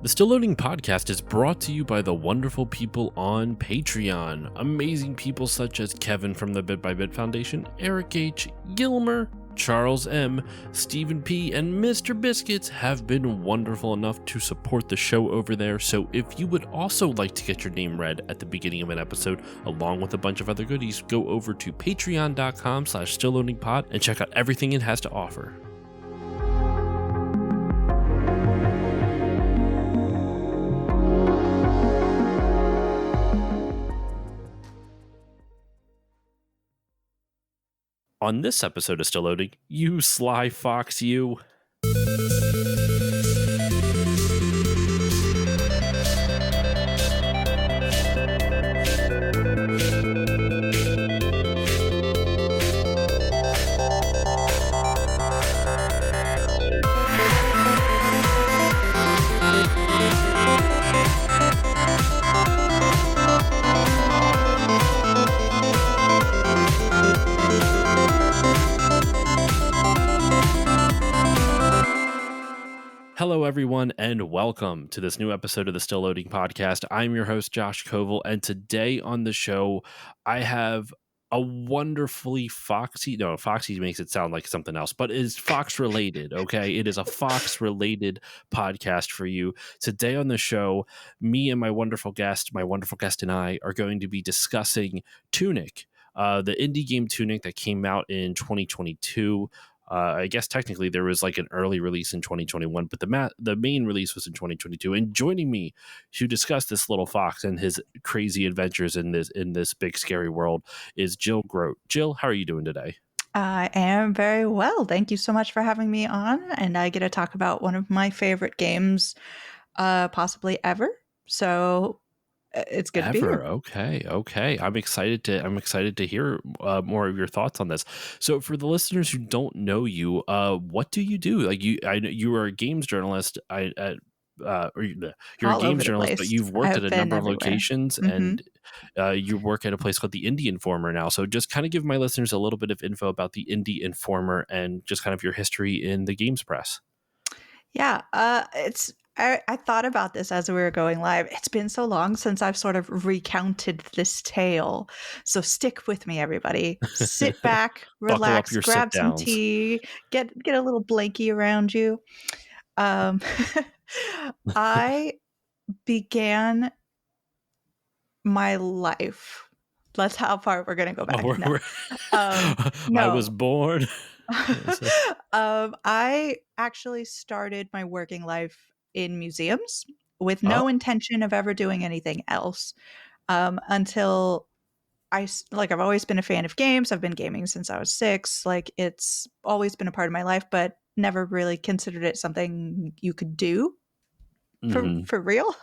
The Still Loading podcast is brought to you by the wonderful people on Patreon. Amazing people such as Kevin from the Bit by Bit Foundation, Eric H., Gilmer, Charles M., Stephen P., and Mr. Biscuits have been wonderful enough to support the show over there. So if you would also like to get your name read at the beginning of an episode, along with a bunch of other goodies, go over to patreon.com/stillloadingpod and check out everything it has to offer. On this episode of Still Loading, you sly fox, you. Hello, everyone, and welcome to this new episode of the Still Loading podcast. I'm your host, Josh Koval, and today on the show, I have a wonderfully foxy makes it sound like something else, but it is Fox-related, okay? It is a Fox-related podcast for you. Today on the show, me and my wonderful guest and I are going to be discussing Tunic, the indie game Tunic that came out in 2022. I guess technically there was like an early release in 2021, but the main release was in 2022. And joining me to discuss this little fox and his crazy adventures in this big scary world is Jill Grodt. Jill, how are you doing today? I am very well. Thank you so much for having me on, and I get to talk about one of my favorite games, possibly ever. So it's good to be here. Okay. I'm excited to hear more of your thoughts on this. So, for the listeners who don't know you, what do you do? Like you are a games journalist. You're a games journalist, but you've worked at a number of locations, and you work at a place called the Indie Informer now. So, just kind of give my listeners a little bit of info about the Indie Informer and just kind of your history in the games press. Yeah, I thought about this as we were going live. It's been so long since I've sort of recounted this tale. So stick with me, everybody. Sit back, relax, grab some tea, get a little blankie around you. I began my life. That's how far we're going to go back. I was born. I actually started my working life in museums with no intention of ever doing anything else until I've always been a fan of games. I've been gaming since I was 6. Like, it's always been a part of my life, but never really considered it something you could do for real.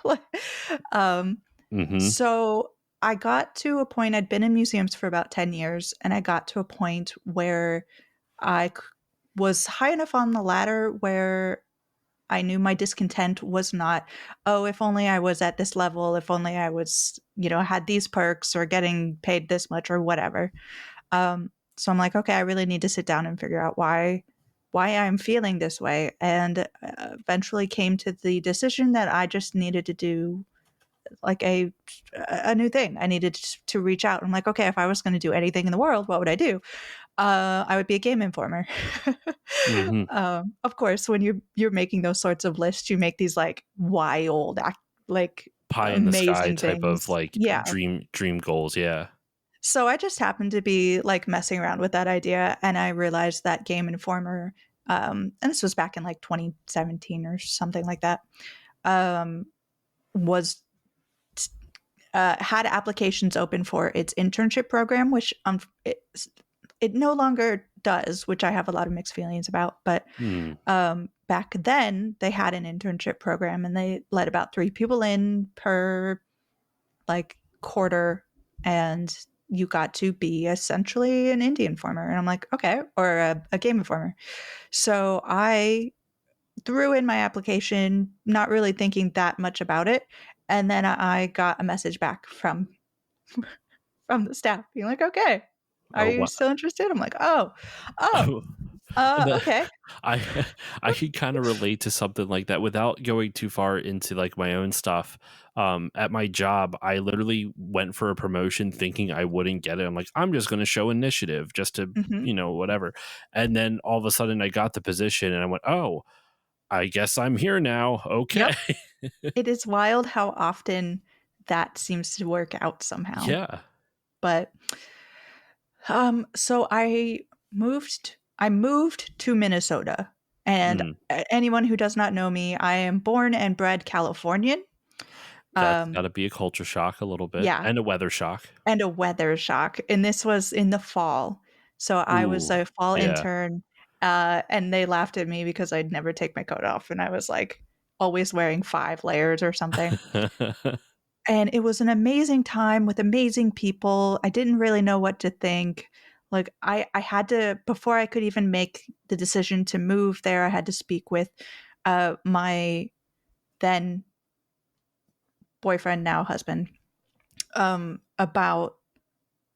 So I got to a point, I'd been in museums for about 10 years, and I got to a point where I was high enough on the ladder where I knew my discontent was not, if only I was at this level, if only I was, had these perks or getting paid this much or whatever. So I'm like, okay, I really need to sit down and figure out why I'm feeling this way. And eventually came to the decision that I just needed to do like a new thing. I needed to reach out. I'm like, okay, if I was going to do anything in the world, what would I do? I would be a game informer. Of course, when you're making those sorts of lists, you make these like wild, like pie in the sky things. type of dream goals. Yeah. So I just happened to be like messing around with that idea, and I realized that game informer, and this was back in like 2017 or something like that, had applications open for its internship program, which it no longer does, which I have a lot of mixed feelings about. But back then, they had an internship program, and they let about 3 people in per like quarter, and you got to be essentially an indie informer. And I'm like, okay, or a game informer. So I threw in my application, not really thinking that much about it. And then I got a message back from the staff being like, okay, are you still interested? I'm like, oh. The Okay. I I could kinda relate to something like that without going too far into, like, my own stuff. At my job, I literally went for a promotion thinking I wouldn't get it. I'm like, "I'm just gonna show initiative just to, Mhm. whatever." And then all of a sudden I got the position and I went, "Oh, I guess I'm here now. Okay." Yep. It is wild how often that seems to work out somehow. Yeah. But, so I moved to Minnesota, and Mm. anyone who does not know me, I am born and bred Californian. That's Um, gotta be a culture shock a little bit yeah, and a weather shock. and a weather shock, and this was in the fall. So I was Ooh, a fall yeah. intern, and they laughed at me because I'd never take my coat off, and I was, like, always wearing 5 layers or something. And it was an amazing time with amazing people. I didn't really know what to think. Like, I had to before I could even make the decision to move there, I had to speak with, my then boyfriend, now husband, about,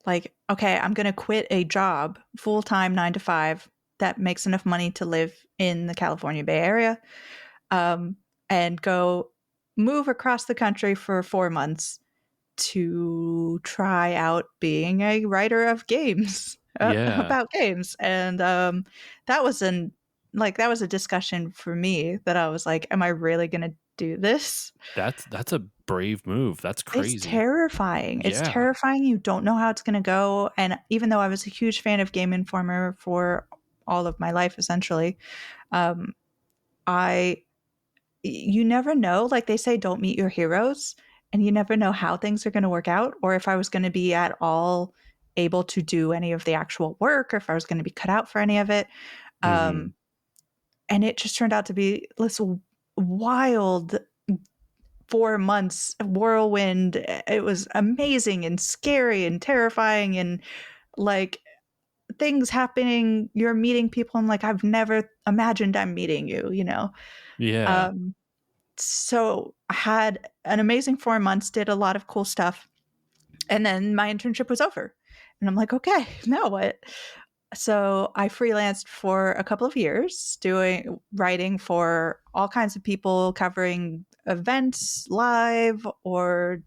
like, "Okay, I'm gonna quit a job, full-time 9 to 5 that makes enough money to live in the California Bay Area, um, and go move across the country for 4 months to try out being a writer of games, Yeah. about games." And, that was a discussion for me that I was like, "Am I really gonna do this?" That's a brave move. That's It's crazy. terrifying. It's Yeah. terrifying, you don't know how it's gonna go, and even though I was a huge fan of Game Informer for all of my life, essentially, um, I you never know, like they say, "Don't meet your heroes," and you never know how things are gonna work out, or if I was gonna be at all able to do any of the actual work, or if I was gonna be cut out for any of it, Mhm. um, and it just turned out to be this wild 4 months whirlwind. It was amazing and scary and terrifying and, like, things happening, you're meeting people, I'm like, "I've never imagined I'm meeting you," you know? Yeah. Um So, I had an amazing 4 months, did a lot of cool stuff, and then my internship was over. And I'm like, "Okay, now what?" So, I freelanced for a couple of years doing writing for all kinds of people, covering events live or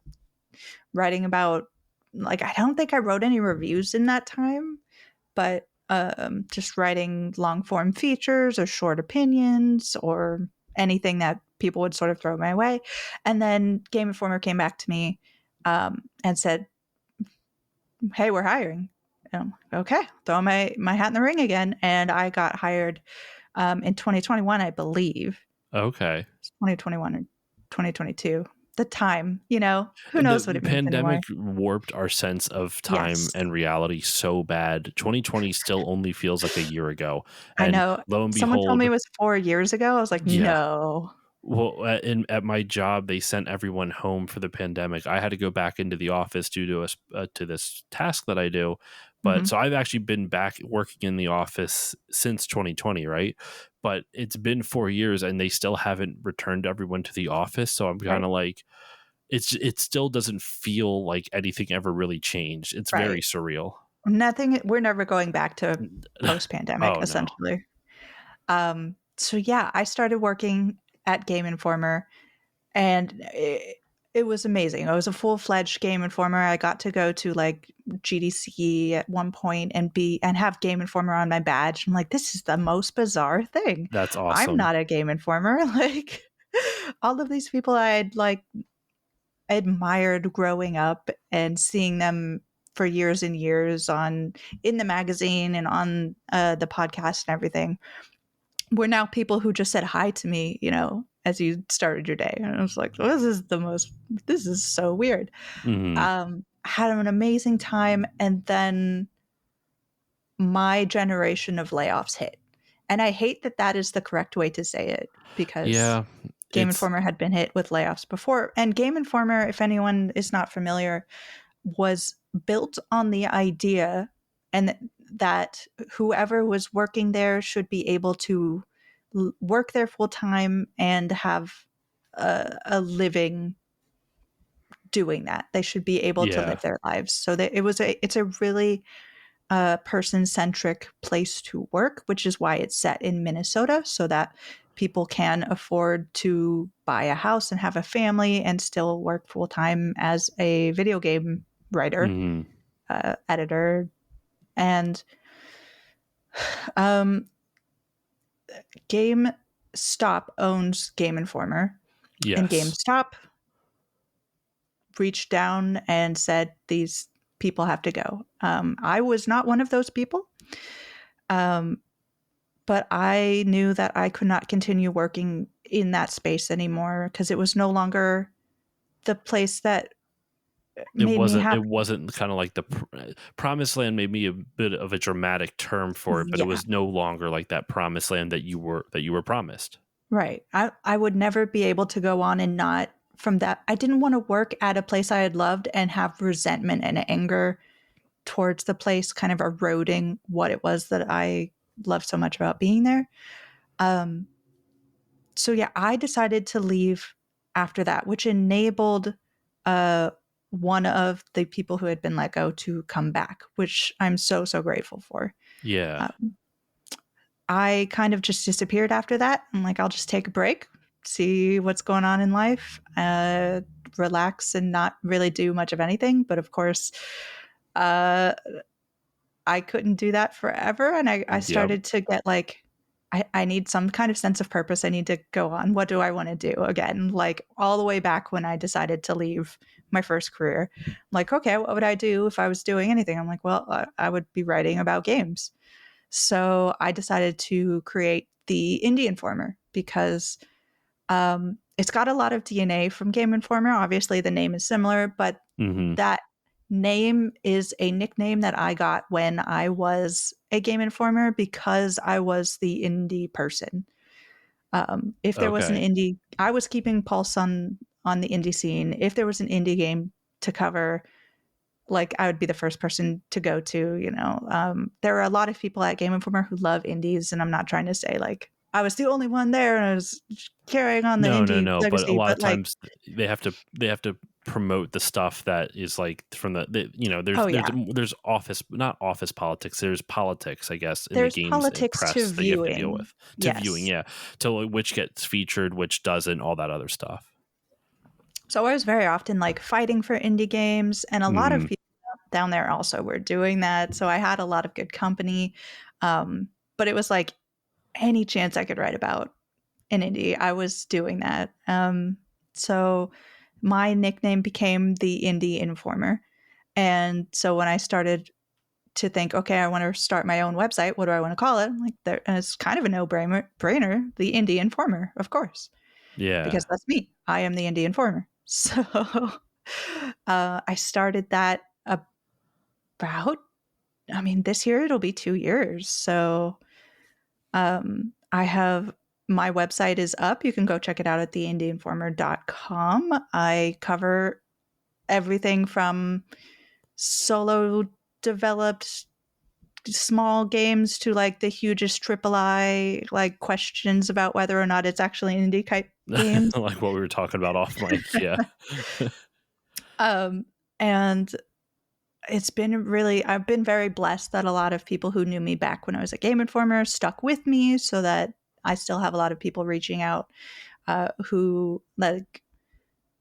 writing about, like, I don't think I wrote any reviews in that time, but, just writing long form features or short opinions or anything that people would sort of throw my way. And then Game Informer came back to me, and said, "Hey, we're hiring." And I'm like, "Okay, throw my hat in the ring again." And I got hired, in 2021, I believe. Okay. It's 2021 or 2022. The time, who knows what The it means pandemic anymore. warped our sense of time Yes, and reality so bad. 2020 still only feels like a year ago, I and know. lo and Someone told me behold, it was 4 years ago. I was like, yeah. "No." Well, at my job, they sent everyone home for the pandemic. I had to go back into the office due to to this task that I do. But Mhm. so I've actually been back working in the office since 2020, right? But it's been 4 years and they still haven't returned everyone to the office. So I'm kind Right. of like, it still doesn't feel like anything ever really changed. It's very Right. surreal. Nothing we're never going back to post-pandemic, Oh no. essentially. So yeah, I started working at Game Informer, and it was amazing. I was a full-fledged Game Informer. I got to go to, like, GDC at one point and have Game Informer on my badge. I'm like, "This is the most bizarre thing. That's I'm awesome. not a Game Informer." Like, all of these people I'd, like, admired growing up and seeing them for years and years on in the magazine and on, the podcast and everything, were now people who just said hi to me, as you started your day, and I was like, this is so weird." Mhm. Had an amazing time, and then my generation of layoffs hit, and I hate that that is the correct way to say it because Yeah, Game it's Informer had been hit with layoffs before, and Game Informer, if anyone is not familiar, was built on the idea and that whoever was working there should be able to work there full time and have a living doing that. They should be able to yeah. live their lives. So that it's a really a person-centric place to work, which is why it's set in Minnesota, so that people can afford to buy a house and have a family and still work full-time as a video game writer, Hmm. editor. And um, GameStop owns Game Informer, and Yes. GameStop reached down and said, these people have to go. I was not one of those people. But I knew that I could not continue working in that space anymore because it was no longer the place that It made me wasn't happy. it wasn't kind of like the promised land, maybe a bit of a dramatic term for it, but it Yeah, was no longer like that promised land that you were promised. right. I would never be able to go on and not from that. I didn't want to work at a place I had loved and have resentment and anger towards the place kind of eroding what it was that I loved so much about being there. Um, so yeah, I decided to leave after that, which enabled uh, one of the people who had been let go to come back, which I'm so, so grateful for. Yeah. Um, I kind of just disappeared after that. I'm like, I'll just take a break, see what's going on in life, relax and not really do much of anything. But of course, uh, I couldn't do that forever. And I Yep. started to get like, I need some kind of sense of purpose. I need to go on. What do I want to do again? Like all the way back when I decided to leave my first career. I'm like, okay, what would I do if I was doing anything? I'm like, well, I would be writing about games. So I decided to create the Indie Informer because it's got a lot of DNA from Game Informer. Obviously, the name is similar, but Hmm. that name is a nickname that I got when I was a Game Informer because I was the indie person. If there was an Okay. indie, I was keeping pulse on the indie scene. If there was an indie game to cover, like I would be the first person to go to. There are a lot of people at Game Informer who love indies, and I'm not trying to say like I was the only one there and I was carrying on the No, no, indie no. But a legacy. lot of But like, times they have to promote the stuff that is like from there's oh there's yeah, there's office not office politics. There's politics, I guess, in the there's games politics to press that you have to deal viewing. with to viewing. Yes. Yeah, to like, which gets featured, which doesn't, all that other stuff. So I was very often like fighting for indie games, and a lot of Hmm. people down there also were doing that. So I had a lot of good company. But it was like any chance I could write about an indie, I was doing that. So my nickname became the Indie Informer. And so when I started to think, okay, I want to start my own website, what do I want to call it? I'm like, and it's kind of a no-brainer, the Indie Informer, of course, Yeah. because that's me. I am the Indie Informer. So I started that about, I mean, this year it'll be 2 years. So I have my website is up. You can go check it out at theindieinformer.com. I cover everything from solo developed small games to like the hugest triple I like questions about whether or not it's actually an indie type games. Like what we were talking about off mic. Yeah. Um, and it's been really, I've been very blessed that a lot of people who knew me back when I was a Game Informer stuck with me, so that I still have a lot of people reaching out who like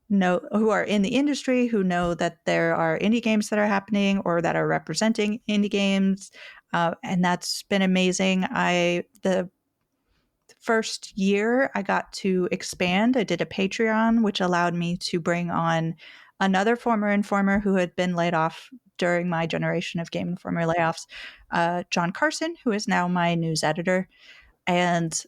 know, who are in the industry, who know that there are indie games that are happening or that are representing indie games, and that's been amazing. The first year I got to expand. I did a Patreon, which allowed me to bring on another former informer who had been laid off during my generation of Game Informer layoffs, John Carson, who is now my news editor. And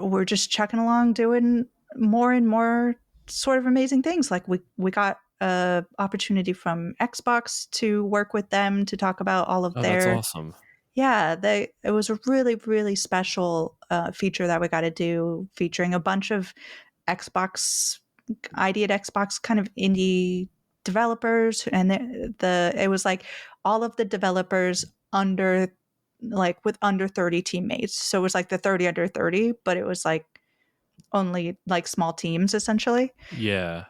we're just chucking along doing more and more sort of amazing things. Like we got a opportunity from Xbox to work with them to talk about all of Oh, that's their, awesome. yeah, it was a really, really special feature that we got to do, featuring a bunch of Xbox ID at Xbox kind of indie developers, and it was like all of the developers under, like with under 30 teammates. So it was like the 30 under 30, but it was like only like small teams essentially. Yeah.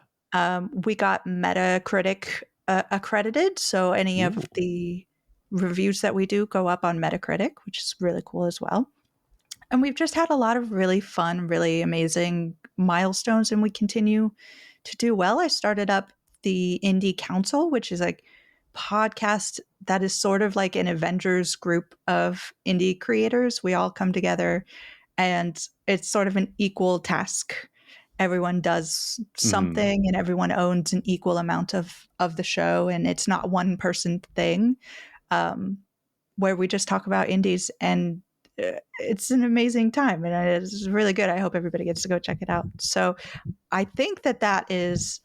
We got Metacritic accredited, so any Ooh. of the reviews that we do go up on Metacritic, which is really cool as well. And we've just had a lot of really fun, really amazing milestones, and we continue to do well. I started up the Indie Council, which is like podcast that is sort of like an Avengers group of indie creators. We all come together and it's sort of an equal task. Everyone does Hmm. something and everyone owns an equal amount of the show, and it's not one person thing. Um, where we just talk about indies, and it's an amazing time and it's really good. I hope everybody gets to go check it out. So I think that that is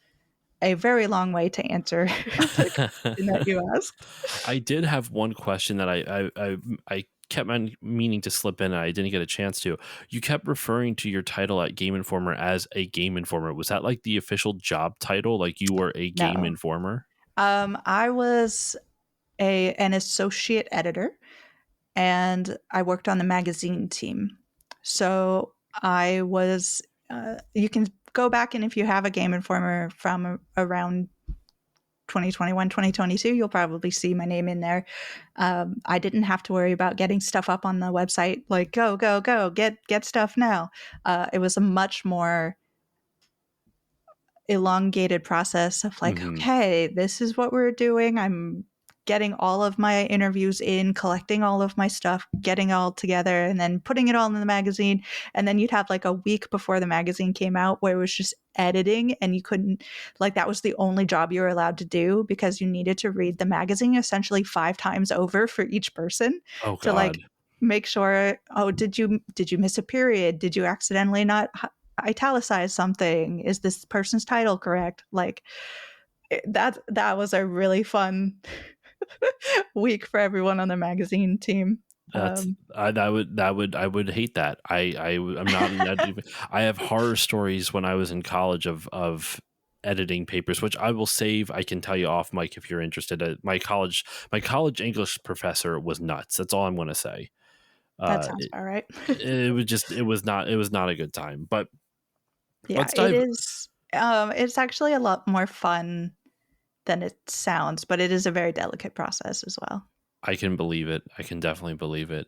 a very long way to answer the question that you asked. I did have one question that I kept meaning to slip in and I didn't get a chance to. You kept referring to your title at Game Informer as a Game Informer. Was that like the official job title? Like you were a Game No. Informer? I was an associate editor, and I worked on the magazine team. So I was, you can go back, and if you have a Game Informer from around 2021, 2022, you'll probably see my name in there. I didn't have to worry about getting stuff up on the website, like go, go, go, get stuff now. It was a much more elongated process of like, Hmm. okay, this is what we're doing. I'm getting all of my interviews in, collecting all of my stuff, getting all together, and then putting it all in the magazine. And then you'd have like a week before the magazine came out where it was just editing, and you couldn't, like, that was the only job you were allowed to do because you needed to read the magazine essentially 5 times over for each person Oh to God. like make sure, oh, did you miss a period? Did you accidentally not italicize something? Is this person's title correct? Like that was a really fun week for everyone on the magazine team. That's I would hate that. I'm not an editor. I have horror stories when I was in college of editing papers, which I will save. I can tell you off mic if you're interested. My college English professor was nuts. That's all I'm going to say. That Uh, sounds it, about right. it was not a good time. But Yeah, let's it dive. is. It's actually a lot more fun than it sounds, but it is a very delicate process as well. I can believe it. I can definitely believe it.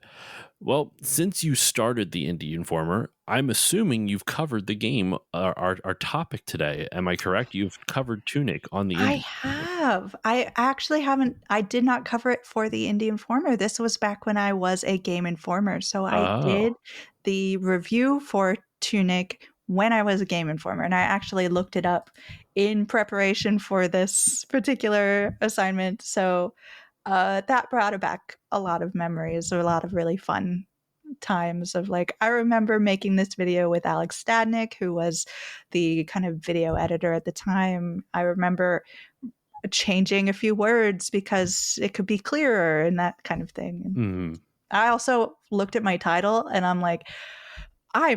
Well, since you started the Indie Informer, I'm assuming you've covered the game, our topic today. Am I correct? You've covered Tunic on the I Indie Informer. have. I actually haven't. I did not cover it for the Indie Informer. This was back when I was a Game Informer. So I Oh. did the review for Tunic when I was a Game Informer. And I actually looked it up in preparation for this particular assignment. So that brought back a lot of memories, a lot of really fun times of like, I remember making this video with Alex Stadnick, who was the kind of video editor at the time. I remember changing a few words because it could be clearer and that kind of thing. And Mhm. I also looked at my title and I'm like, I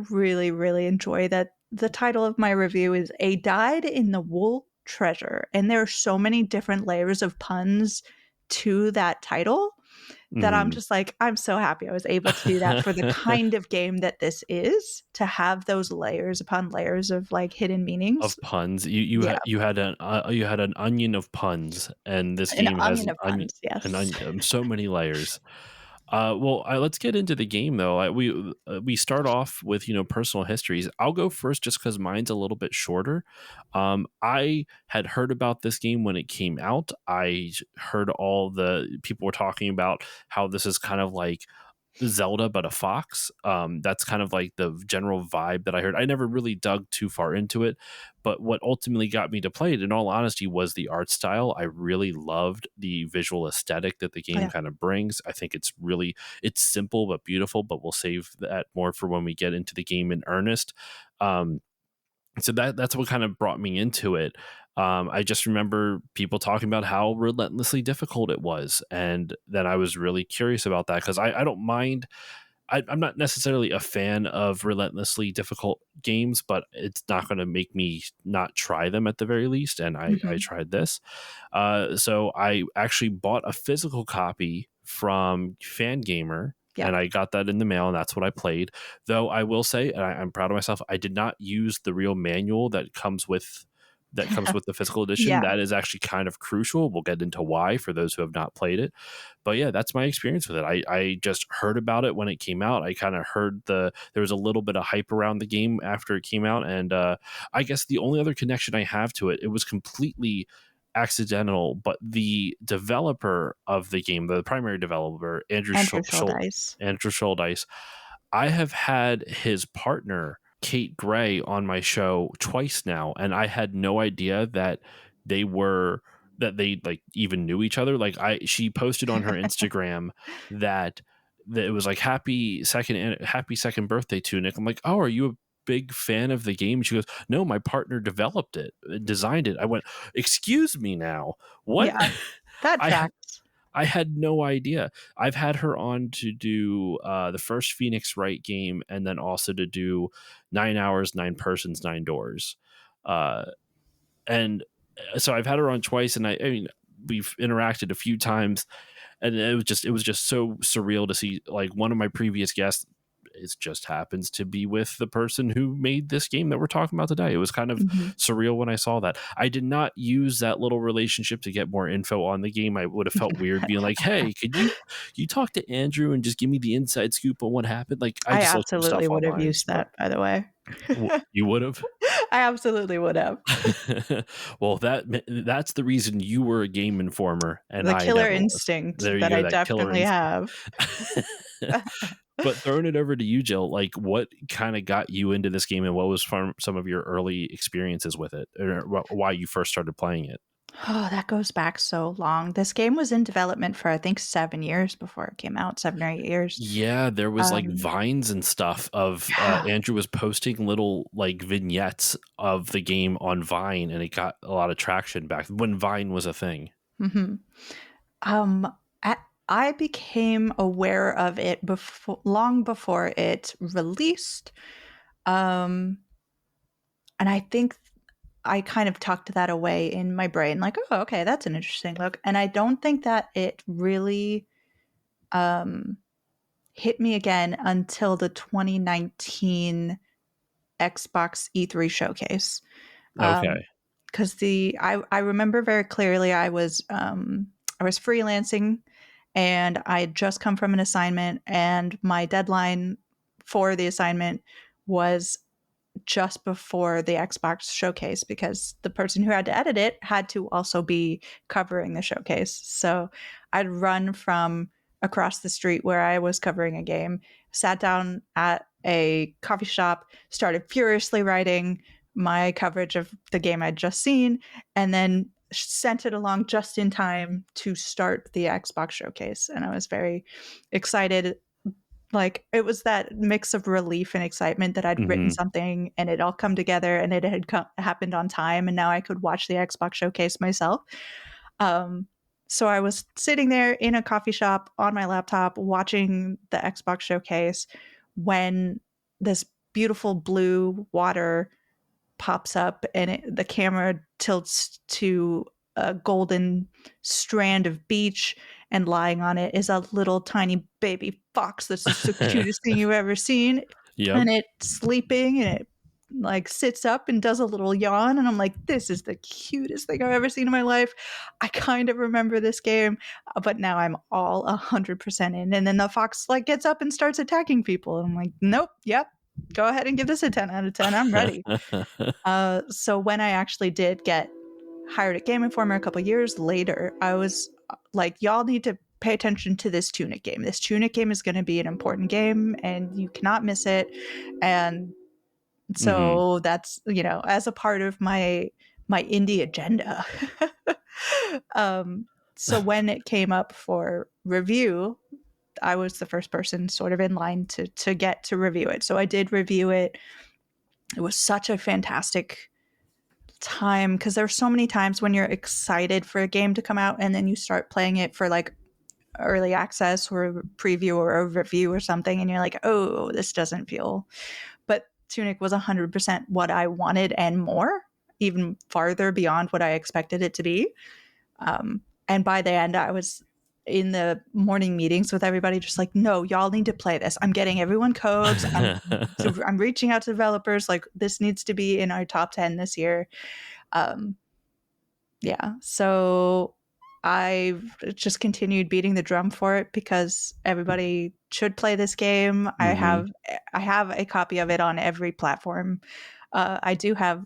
really, really enjoy that the title of my review is A Dyed in the Wool Treasure. And there are so many different layers of puns to that title that I'm Mhm. just like, I'm so happy I was able to do that for the kind of game that this is, to have those layers upon layers of like hidden meanings. Of puns. Yeah, You had an onion of puns, and this an game has onion an of onion puns. Yes. so many layers. Well, let's get into the game though. We start off with personal histories. I'll go first just because mine's a little bit shorter. I had heard about this game when it came out. I heard all the people were talking about how this is kind of like Zelda but a fox. That's kind of like the general vibe that I heard. I never really dug too far into it, but what ultimately got me to play it, in all honesty, was the art style. I really loved the visual aesthetic that the game Yeah. kind of brings. I think it's simple but beautiful, but we'll save that more for when we get into the game in earnest. Um, so that's what kind of brought me into it. I just remember people talking about how relentlessly difficult it was, and then I was really curious about that because I don't mind. I'm not necessarily a fan of relentlessly difficult games, but it's not going to make me not try them at the very least. And I Mhm. tried this. So I actually bought a physical copy from Fangamer, Yeah. and I got that in the mail, and that's what I played. Though I will say, and I'm proud of myself, I did not use the real manual that comes with that comes with the physical edition. Yeah. That is actually kind of crucial. We'll get into why for those who have not played it. But yeah, that's my experience with it. I just heard about it when it came out. I kind of heard there was a little bit of hype around the game after it came out. And I guess the only other connection I have to it, it was completely accidental, but the developer of the game, the primary developer, Andrew Shouldice. Andrew Shouldice, I have had his partner, Kate Gray, on my show twice now, and I had no idea that they were that they like even knew each other. Like she posted on her Instagram that it was like happy second birthday to Nick. I'm like, oh, are you a big fan of the game? She goes, no, my partner developed it, designed it. I went, excuse me now, what? Yeah, that I tracks. I had no idea. I've had her on to do the first Phoenix Wright game, and then also to do 9 hours, 9 persons, 9 doors. And so I've had her on twice, and I mean, we've interacted a few times, and it was just so surreal to see, like, one of my previous guests, it just happens to be with the person who made this game that we're talking about today. It was kind of Mhm. surreal when I saw that. I did not use that little relationship to get more info on the game. I would have felt weird being like, hey, could you talk to Andrew and just give me the inside scoop on what happened? Like, I I just looked some absolutely stuff would have online, used but that, by the way. you would have. I absolutely would have. Well, that's the reason you were a Game Informer and The I killer never was. instinct There you that go, I that killer definitely instinct. have. But throwing it over to you, Jill, like, what kind of got you into this game, and what was from some of your early experiences with it, or why you first started playing it? Oh, that goes back so long. This game was in development for, I think, 7 years before it came out, 7 or 8 years. Yeah, there was like Um, vines and stuff of yeah. Andrew was posting little like vignettes of the game on Vine, and it got a lot of traction back when Vine was a thing. Mhm. Um, I became aware of it long before it released. Um, and I think I kind of tucked that away in my brain, like, oh, okay, that's an interesting look. And I don't think that it really um, hit me again until the 2019 Xbox E3 showcase. Okay. Because I remember very clearly I was freelancing and I had just come from an assignment, and my deadline for the assignment was just before the Xbox showcase because the person who had to edit it had to also be covering the showcase. So I'd run from across the street where I was covering a game, sat down at a coffee shop, started furiously writing my coverage of the game I'd just seen, and then sent it along just in time to start the Xbox showcase. And I was very excited. Like, it was that mix of relief and excitement that I'd written Hmm. something and it all come together and it had happened on time, and now I could watch the Xbox showcase myself. Um, so I was sitting there in a coffee shop on my laptop watching the Xbox showcase when this beautiful blue water pops up and the camera tilts to a golden strand of beach, and lying on it is a little tiny baby fox that's just the cutest thing you've ever seen, Yep. and it's sleeping and it like sits up and does a little yawn, and I'm like, this is the cutest thing I've ever seen in my life. I kind of remember this game, but now I'm all 100% in. And then the fox like gets up and starts attacking people, and I'm like, nope, yep, go ahead and give this a 10 out of 10. I'm ready. So when I actually did get hired at Game Informer a couple years later, I was like, y'all need to pay attention to this Tunic game. This Tunic game is going to be an important game and you cannot miss it. And Hmm. so that's, as a part of my indie agenda. um, so when it came up for review, I was the first person sort of in line to get to review it. So I did review it. It was such a fantastic time because there's so many times when you're excited for a game to come out and then you start playing it for like early access or a preview or a review or something, and you're like, oh, this doesn't feel. But Tunic was 100% what I wanted and more, even farther beyond what I expected it to be. And by the end, I was in the morning meetings with everybody, just like, no, y'all need to play this. I'm getting everyone codes. I'm reaching out to developers. Like, this needs to be in our top 10 this year. Um, yeah, so I've just continued beating the drum for it because everybody should play this game. Mhm. I have a copy of it on every platform. I do have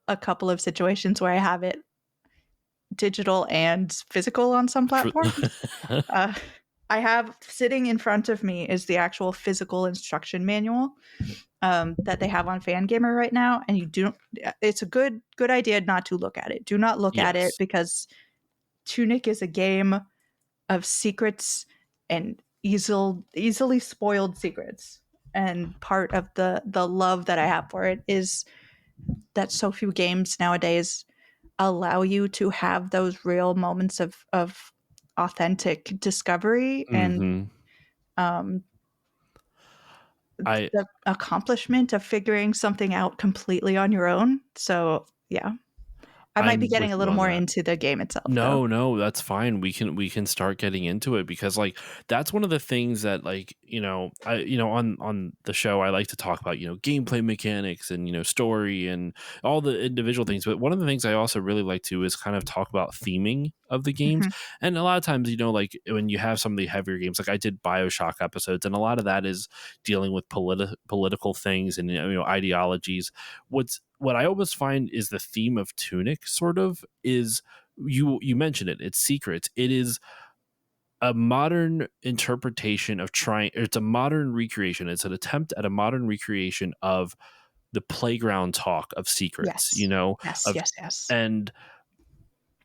a couple of situations where I have it digital and physical on some For platforms. Uh, I have sitting in front of me is the actual physical instruction manual that they have on Fangamer right now, and you do. It's a good idea not to look at it. Do not look at it Yes. because Tunic is a game of secrets and easily spoiled secrets. And part of the love that I have for it is that so few games nowadays allow you to have those real moments of authentic discovery and Mhm. um, I the accomplishment of figuring something out completely on your own. So yeah, I might be I'm getting with a you little on more that. into the game itself, though. No, no, that's fine. We can start getting into it because like that's one of the things that like, on the show I like to talk about, gameplay mechanics and story and all the individual things, but one of the things I also really like to is kind of talk about theming of the games. Mhm. And a lot of times, like when you have some of the heavier games, like I did BioShock episodes and a lot of that is dealing with political things and ideologies. What I always find is the theme of Tunic sort of is you mentioned it. It's secrets. It is a modern interpretation of trying. It's a modern recreation. It's an attempt at a modern recreation of the playground talk of secrets. Yes. Yes, Of yes, yes. and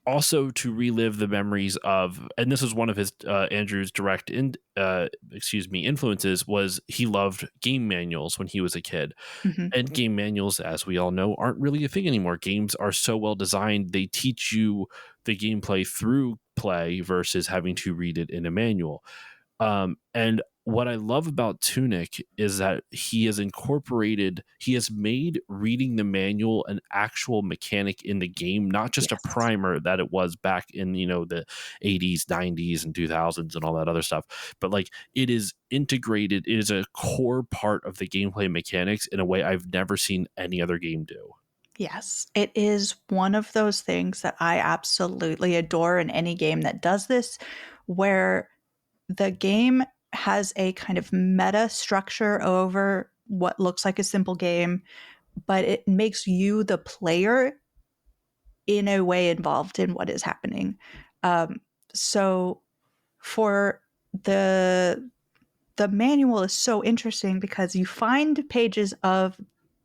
also to relive the memories of, and this was one of his Andrew's direct influences, was he loved game manuals when he was a kid. Mhm. And game manuals, as we all know, aren't really a thing anymore. Games are so well designed, they teach you the gameplay through play versus having to read it in a manual. And what I love about Tunic is that he has made reading the manual an actual mechanic in the game, not just a Yes. primer that it was back in, the 80s, 90s, and 2000s and all that other stuff. But like it is integrated, it is a core part of the gameplay mechanics in a way I've never seen any other game do. Yes. It is one of those things that I absolutely adore in any game that does this, where the game has a kind of meta structure over what looks like a simple game, but it makes you, the player, in a way involved in what is happening. Um, so for the the manual is so interesting because you find pages of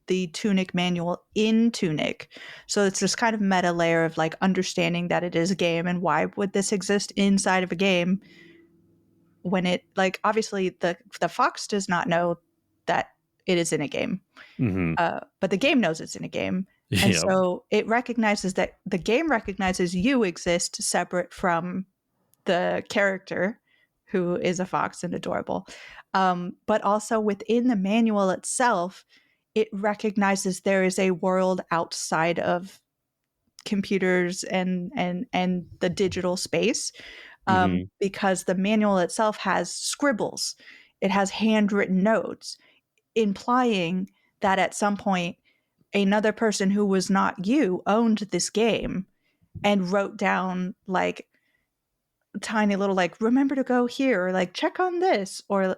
the Tunic manual in Tunic. So it's this kind of meta layer of like understanding that it is a game and why would this exist inside of a game when it, like, obviously the fox does not know that it is in a game. Hmm. But the game knows it's in a game. And Yeah. so it recognizes that the game recognizes you exist separate from the character who is a fox and adorable. But also within the manual itself, it recognizes there is a world outside of computers and the digital space, Hmm. because the manual itself has scribbles. It has handwritten notes implying that at some point another person who was not you owned this game and wrote down like tiny little like remember to go here or like check on this or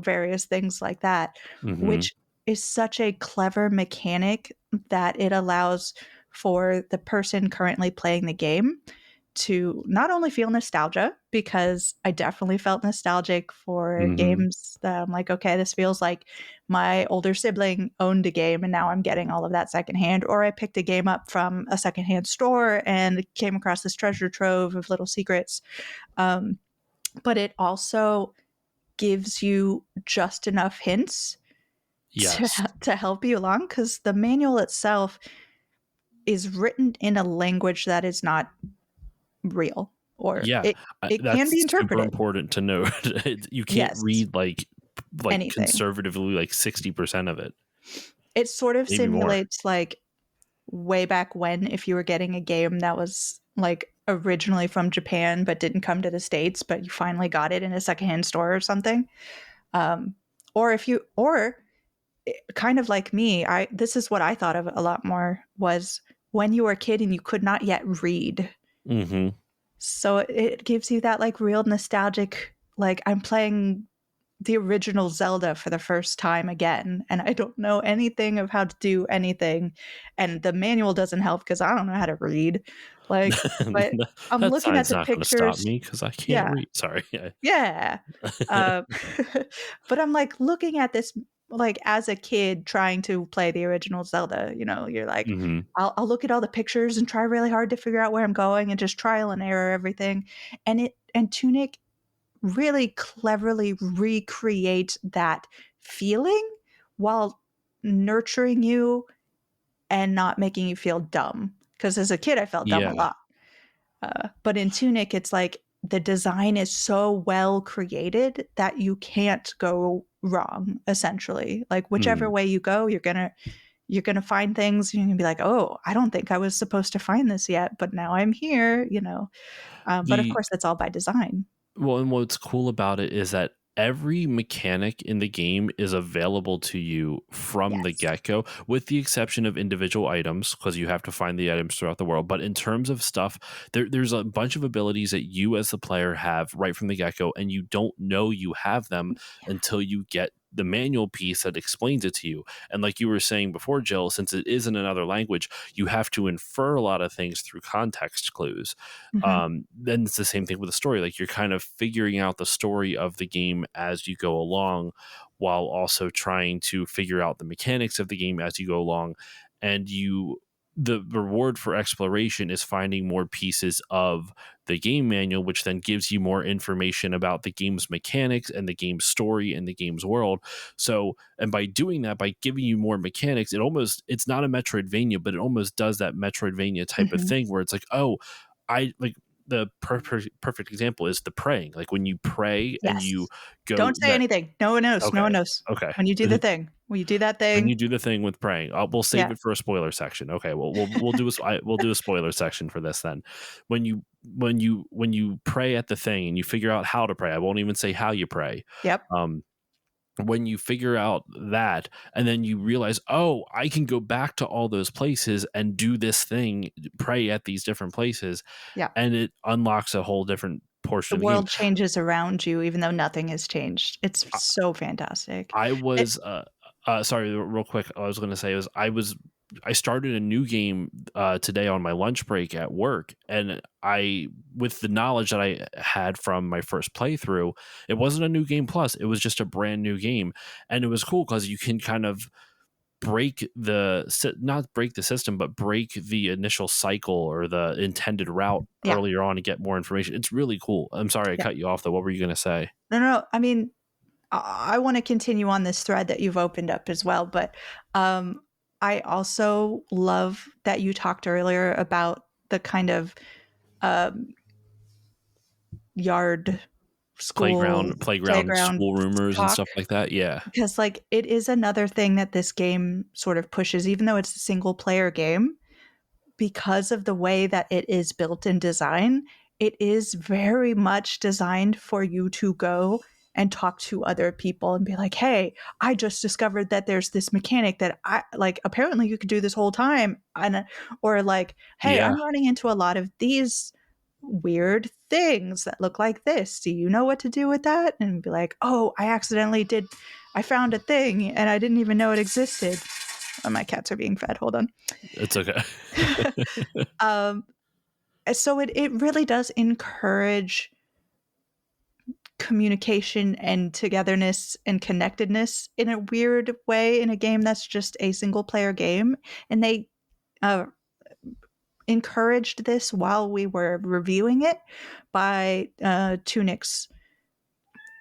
various things like that, Hmm. which is such a clever mechanic that it allows for the person currently playing the game to not only feel nostalgia, because I definitely felt nostalgic for Hmm. games that I'm like, okay, this feels like my older sibling owned a game and now I'm getting all of that secondhand. Or I picked a game up from a secondhand store and came across this treasure trove of little secrets. Um, but it also gives you just enough hints to, Yes. to help you along because the manual itself is written in a language that is not real, or Yeah, it can be that's super interpreted. important to note. You can't Yes, read like anything. conservatively like 60% of it, It sort of maybe more. simulates like way back when if you were getting a game that was like originally from Japan but didn't come to the States, but you finally got it in a secondhand store or something. Um, or if you or kind of like me, I this is what I thought of a lot more was when you were a kid and you could not yet read. Mhm. So it gives you that like real nostalgic, like I'm playing the original Zelda for the first time again, and I don't know anything of how to do anything, and the manual doesn't help because I don't know how to read. Like, but I'm That looking at sign's the not gonna stop pictures. me because I can't Yeah, read. Sorry. Yeah. yeah. Uh, but I'm like looking at this like as a kid trying to play the original Zelda. You know, you're like, Mhm. I'll look at all the pictures and try really hard to figure out where I'm going and just trial and error everything. And Tunic really cleverly recreate that feeling while nurturing you and not making you feel dumb. Because as a kid, I felt dumb a Yeah. lot. But in Tunic, it's like the design is so well created that you can't go wrong. Essentially, like whichever Mm. way you go, you're gonna find things. You're gonna be like, oh, I don't think I was supposed to find this yet, but now I'm here. You know. But of The course, that's all by design. Well, and what's cool about it is that every mechanic in the game is available to you from the Yes. get-go, with the exception of individual items, because you have to find the items throughout the world. But in terms of stuff, there's a bunch of abilities that you as the player have right from the get-go, and you don't know you have them until you get the manual piece that explains it to you. And like you were saying before, Jill, since it is in another language, you have to infer a lot of things through context clues. Hmm. Then it's the same thing with the story. Like you're kind of figuring out the story of the game as you go along, while also trying to figure out the mechanics of the game as you go along. And the reward for exploration is finding more pieces of the game manual, which then gives you more information about the game's mechanics and the game's story and the game's world. So, and by doing that, by giving you more mechanics, it's not a Metroidvania, but it almost does that Metroidvania type of Hmm. thing where it's like, oh, I like the perfect example is the praying. Like when you pray and Yes. you go Don't say that anything. No one knows. No one okay, knows. okay. When you do the thing. When you do that When you thing. do the thing with praying, we'll save Yeah. it for a spoiler section. Okay, well we'll do a spoiler section for this then. When you pray at the thing and you figure out how to pray, I won't even say how you pray. Yep. Um, when you figure out that and then you realize, oh, I can go back to all those places and do this thing, pray at these different places, Yeah. and it unlocks a whole different portion The of the game. world changes around you even though nothing has changed. It's I, so fantastic. I It was sorry, real quick. I was going to say I started a new game today on my lunch break at work, and I, with the knowledge that I had from my first playthrough, it wasn't a new game plus. It was just a brand new game, and it was cool because you can kind of not break the system, but break the initial cycle or the intended route yeah. earlier on to get more information. It's really cool. I'm sorry I Yeah. cut you off though. What were you going to say? No, no, no. I mean, I wanna continue on this thread that you've opened up as well, but, um, I also love that you talked earlier about the kind of, um, yard, school, Playground playground school rumors and talk. stuff like that. Yeah. Because, like, it is another thing that this game sort of pushes, even though it's a single player game, because of the way that it is built in design, it is very much designed for you to go and talk to other people and be like, "Hey, I just discovered that there's this mechanic that I like apparently you could do this whole time." Or like, "Hey, Yeah. I'm running into a lot of these weird things that look like this. Do you know what to do with that?" And be like, "Oh, I found a thing and I didn't even know it existed." Oh, my cats are being fed. Hold on. It's okay. um, so it really does encourage communication and togetherness and connectedness in a weird way in a game that's just a single player game. And they uh, encouraged this while we were reviewing it by Tunic's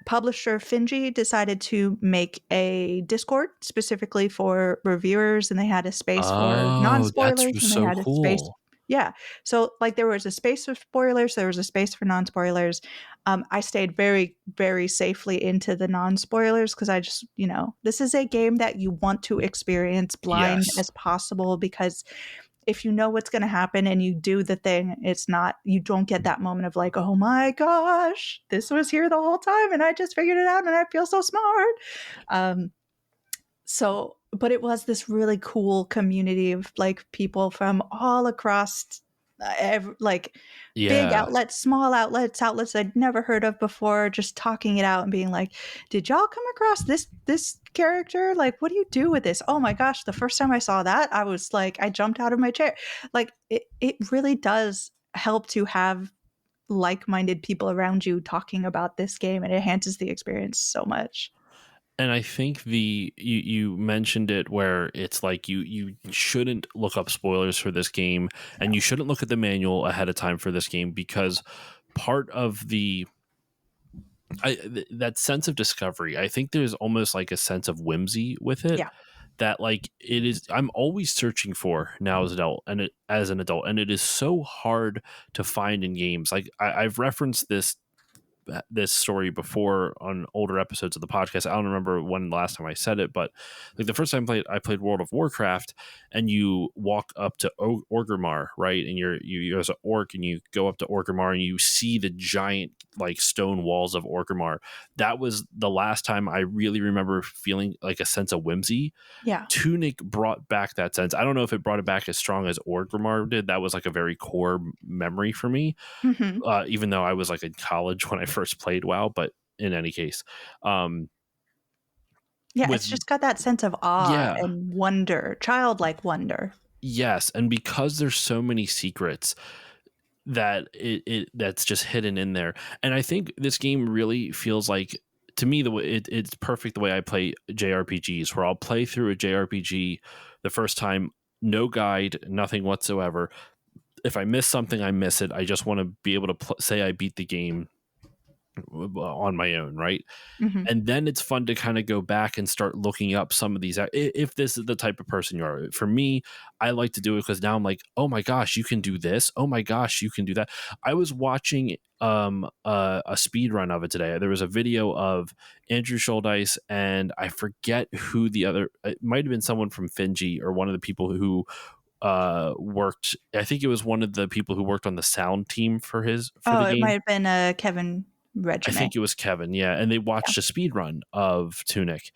publisher Finji decided to make a Discord specifically for reviewers, and they had a space for Oh, that's non-spoilers, and they so had a space. cool. Yeah. So, like, there was a space for spoilers, there was a space for non-spoilers. I stayed very, very safely into the non-spoilers because I just, this is a game that you want to experience blind Yes. as possible because if you know what's going to happen and you do the thing, you don't get that moment of like, oh my gosh, this was here the whole time and I just figured it out and I feel so smart. Um, so but it was this really cool community of like people from all across like big Yeah. outlets, small outlets I'd never heard of before, just talking it out and being like, did y'all come across this character? Like, what do you do with this? Oh my gosh, the first time I saw that, I was like, I jumped out of my chair. Like it really does help to have like-minded people around you talking about this game, and it enhances the experience so much. And I think you mentioned it where it's like you shouldn't look up spoilers for this game, and you shouldn't look at the manual ahead of time for this game, because part of that sense of discovery, I think there's almost like a sense of whimsy with it, Yeah. that like it is, I'm always searching for now as an adult, and it is so hard to find in games. Like I've referenced this story before on older episodes of the podcast. I don't remember when the last time I said it, but like the first time I played World of Warcraft, and you walk up to Orgrimmar, right? And you're as an orc, and you go up to Orgrimmar, and you see the giant like stone walls of Orgrimmar. That was the last time I really remember feeling like a sense of whimsy. Yeah. Tunic brought back that sense. I don't know if it brought it back as strong as Orgrimmar did. That was like a very core memory for me, Mhm. even though I was like in college when I first played WoW. But in any case, um, Yeah, with it's just got that sense of awe yeah, and wonder, childlike wonder. yes, and because there's so many secrets that that's just hidden in there, and I think this game really feels like, to me, the way it's perfect the way I play JRPGs, where I'll play through a JRPG the first time, no guide, nothing whatsoever. If I miss something, I miss it. I just want to be able to say I beat the game on my own, right? Mhm. And then it's fun to kind of go back and start looking up some of these, if this is the type of person you are. For me, I like to do it because now I'm like, oh my gosh, you can do this, oh my gosh, you can do that. I was watching a speed run of it today. There was a video of Andrew Shouldice, and I forget who the other, it might have been someone from Finji, or one of the people who worked, I think it was one of the people who worked on the sound team for Oh, the it might game. have been, Kevin I Regime. think it was Kevin, yeah, and they Yeah. watched a speed run of Tunic.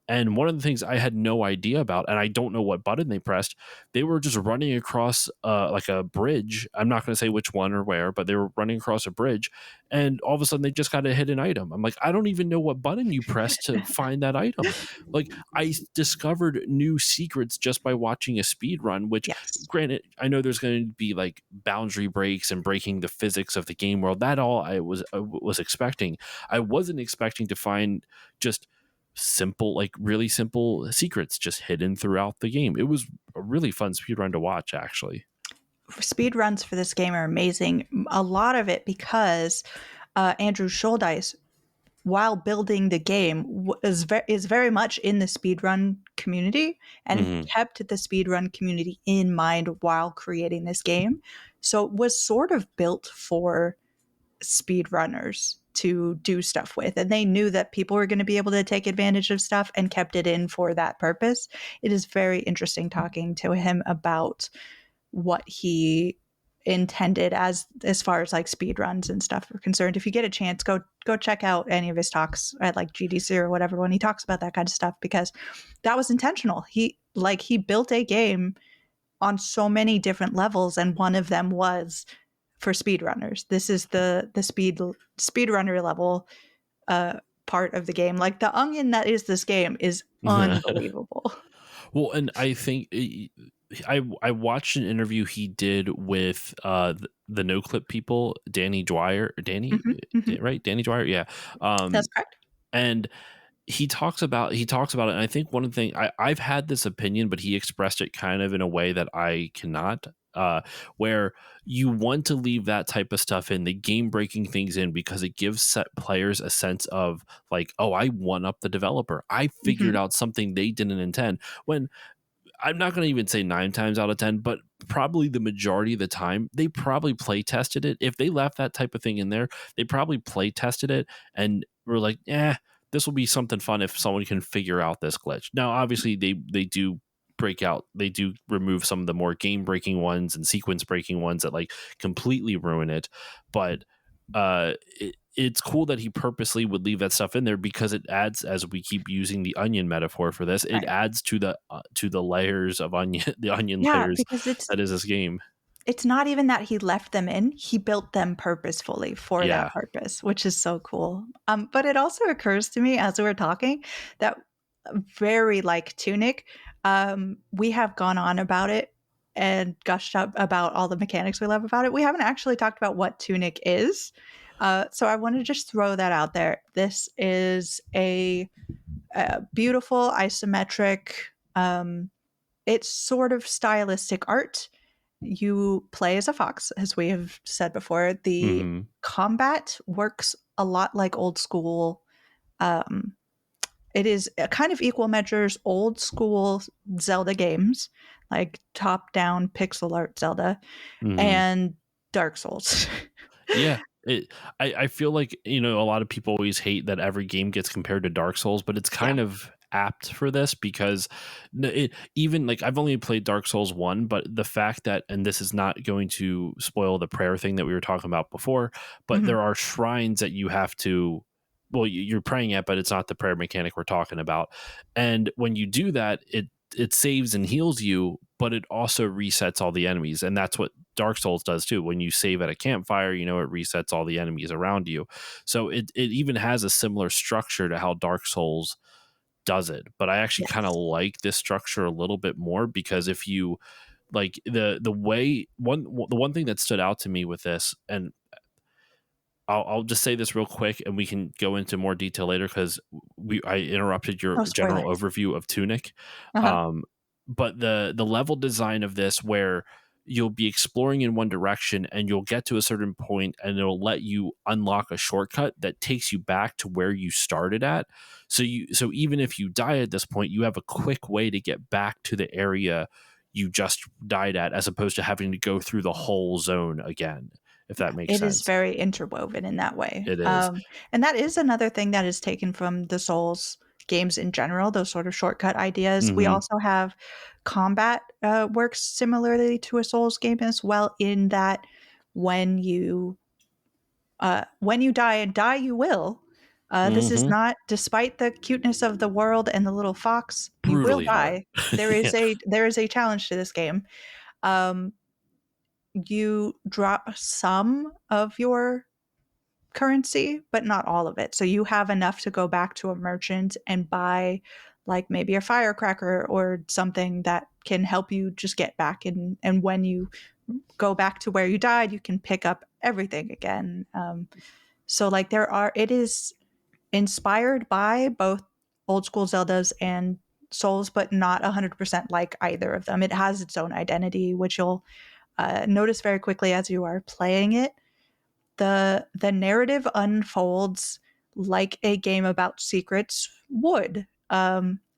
And one of the things I had no idea about, and I don't know what button they pressed, they were just running across like a bridge. I'm not going to say which one or where, but they were running across a bridge, and all of a sudden they just got a hidden item. I'm like, I don't even know what button you pressed to find that item. Like, I discovered new secrets just by watching a speed run. Which, Yes. granted, I know there's going to be like boundary breaks and breaking the physics of the game world. That all I was expecting. I wasn't expecting to find just simple, like really simple secrets just hidden throughout the game. It was a really fun speedrun to watch, actually. Speed runs for this game are amazing. A lot of it because, Andrew Shouldice, while building the game, is very much in the speedrun community and Hmm. kept the speedrun community in mind while creating this game. So it was sort of built for speedrunners to do stuff with. And they knew that people were going to be able to take advantage of stuff and kept it in for that purpose. It is very interesting talking to him about what he intended as far as like speed runs and stuff are concerned. If you get a chance, go check out any of his talks at like GDC or whatever when he talks about that kind of stuff, because that was intentional. He built a game on so many different levels, and one of them was for speedrunners. This is the speedrunner level part of the game. Like the onion that is this game is unbelievable. Well, and I think I watched an interview he did with the No Clip people, Danny Dwyer, Mhm, mhm. Right, Danny Dwyer, yeah. That's um correct. and he talks about it, and I think one of the things, I've had this opinion, but he expressed it kind of in a way that I cannot, where you want to leave that type of stuff in, the game breaking things in, because it gives set players a sense of like, oh, I one up the developer, I figured Mhm. out something they didn't intend. When I'm not going to even say 9 times out of 10, but probably the majority of the time, they probably play tested it. If they left that type of thing in there, they probably play tested it and were like, this will be something fun if someone can figure out this glitch. Now, obviously, they do break out, they do remove some of the more game breaking ones and sequence breaking ones that like completely ruin it. But it's cool that he purposely would leave that stuff in there because it adds, as we keep using the onion metaphor for this, it Right. adds to the layers of onion, the onion Yeah, layers because that is this game. it's not even that he left them in, he built them purposefully for that Yeah. purpose, which is so cool. But it also occurs to me as we were talking that very like Tunic, we have gone on about it and gushed up about all the mechanics we love about it. We haven't actually talked about what Tunic is. So I want to just throw that out there. This is a beautiful isometric, um, it's sort of stylistic art. You play as a fox, as we have said before. The Hmm. combat works a lot like old school. Um, it is a kind of equal measures old school Zelda games, like top down pixel art Zelda Hmm. and Dark Souls. Yeah. I feel like, a lot of people always hate that every game gets compared to Dark Souls, but it's Yeah. kind of apt for this because even like I've only played Dark Souls 1, but the fact that, and this is not going to spoil the prayer thing that we were talking about before, but Mhm. there are shrines that you have to, well, you're praying at, but it's not the prayer mechanic we're talking about. And when you do that, it saves and heals you, but it also resets all the enemies. And that's what Dark Souls does too. When you save at a campfire, it resets all the enemies around you. So it even has a similar structure to how Dark Souls does it. But I actually kind of Yes. like this structure a little bit more because if you like the way the one thing that stood out to me with this, and I'll just say this real quick, and we can go into more detail later because I interrupted your No general spoilers. overview of Tunic. Uh-huh. Um, but the level design of this, where you'll be exploring in one direction and you'll get to a certain point, and it'll let you unlock a shortcut that takes you back to where you started at. So even if you die at this point, you have a quick way to get back to the area you just died at, as opposed to having to go through the whole zone again. If Yeah, that makes it is sense. very interwoven in that way. It is. And that is another thing that is taken from the Souls games in general, those sort of shortcut ideas. We Mhm. also have combat works similarly to a Souls game as well, in that when you when you die, and die you will. This is Mhm. not, despite the cuteness of the world and the little fox, you will Brutally hard. die. There is Yeah. a challenge to this game. Um, you drop some of your currency, but not all of it. So you have enough to go back to a merchant and buy like maybe a firecracker or something that can help you just get back in. And when you go back to where you died, you can pick up everything again. So like it is inspired by both old school Zeldas and Souls, but not 100% like either of them. It has its own identity, which you'll notice very quickly as you are playing it. The narrative unfolds like a game about secrets would.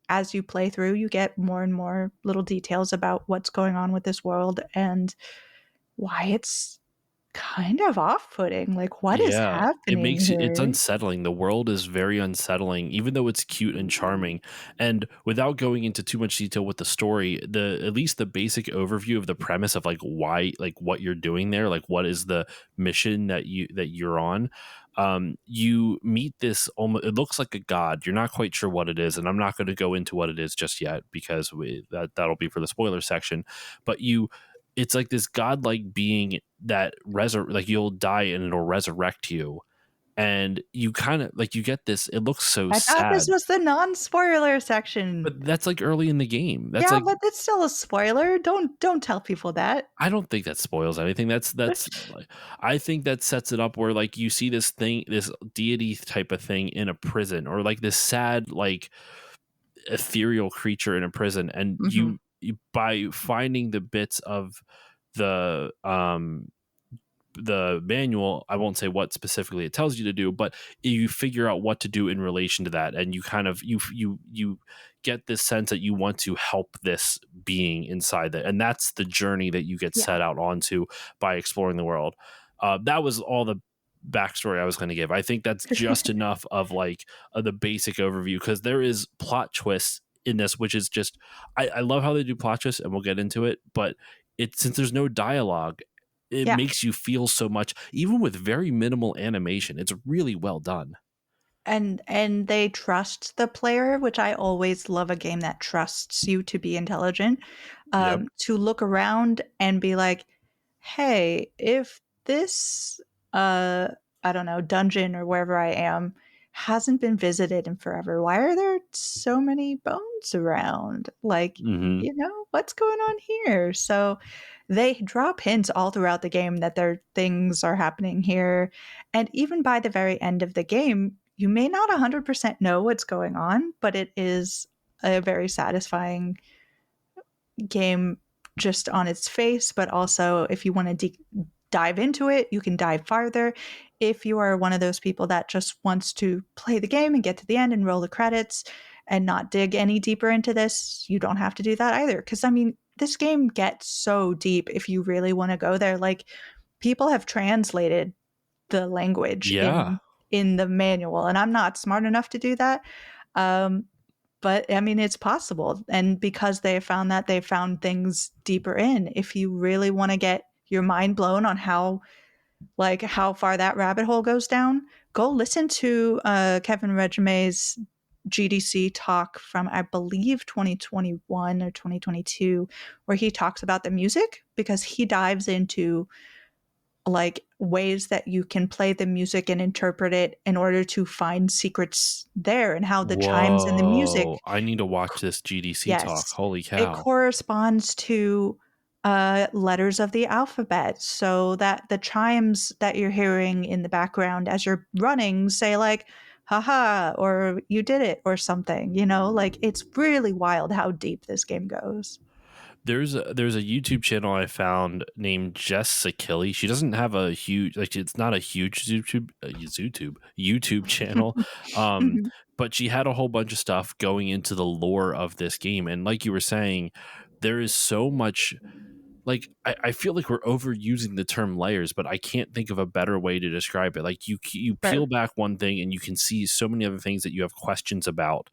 As you play through, you get more and more little details about what's going on with this world and why it's kind of off-putting. Like, what is Yeah, happening it's here? unsettling. The world is very unsettling, even though it's cute and charming. And without going into too much detail with the story, at least the basic overview of the premise of like why, like what you're doing there, like what is the mission that you're on. You meet this almost, it looks like a god. You're not quite sure what it is, and I'm not going to go into what it is just yet because that'll be for the spoiler section. But it's like this godlike being that like you'll die and it'll resurrect you, and you kind of like you get this, it looks so I thought this sad, was the non-spoiler section. but that's like early in the game. That's Yeah, like, but it's still a spoiler. Don't tell people that. I don't think that spoils anything. That's like, I think that sets it up where like you see this thing, this deity type of thing in a prison, or like this sad like ethereal creature in a prison, and Mhm. you by finding the bits of the manual, I won't say what specifically it tells you to do, but you figure out what to do in relation to that, and you kind of you get this sense that you want to help this being inside that, and that's the journey that you get Yeah. set out onto by exploring the world. That was all the backstory I was going to give. I think that's just enough of like the basic overview, because there is plot twists in this, which is just I love how they do plot twists, and we'll get into it, but since there's no dialogue, it Yeah. makes you feel so much, even with very minimal animation. It's really well done. And they trust the player, which I always love a game that trusts you to be intelligent, Yep. to look around and be like, "Hey, if this, uh, I don't know, dungeon or wherever I am hasn't been visited in forever, why are there so many bones around? Like, Hmm. what's going on here?" So they drop hints all throughout the game that there things are happening here, and even by the very end of the game, you may not 100% know what's going on, but it is a very satisfying game just on its face. But also, if you want to dive into it, you can dive farther. If you are one of those people that just wants to play the game and get to the end and roll the credits and not dig any deeper into this, you don't have to do that either. Because, I mean, this game gets so deep if you really want to go there. Like, people have translated the language Yeah. in the manual, and I'm not smart enough to do that. Um, but I mean, it's possible, and because they found that, they found things deeper in. If you really want to get your mind blown on how far that rabbit hole goes down, go listen to Kevin Regime's GDC talk from, I believe, 2021 or 2022, where he talks about the music, because he dives into like ways that you can play the music and interpret it in order to find secrets there, and how the chimes and the Whoa. music, I need to watch this GDC talk. yes, Holy it cow. corresponds to letters of the alphabet, so that the chimes that you're hearing in the background as you're running say like haha or you did it or something, like it's really wild how deep this game goes. There's a YouTube channel I found named Jess Sakili. She doesn't have a huge, like, it's not a huge YouTube channel. Um, Mhm. but she had a whole bunch of stuff going into the lore of this game. And like you were saying, there is so much, like, I feel like we're overusing the term layers, but I can't think of a better way to describe it. Like, you Right. peel back one thing and you can see so many other things that you have questions about.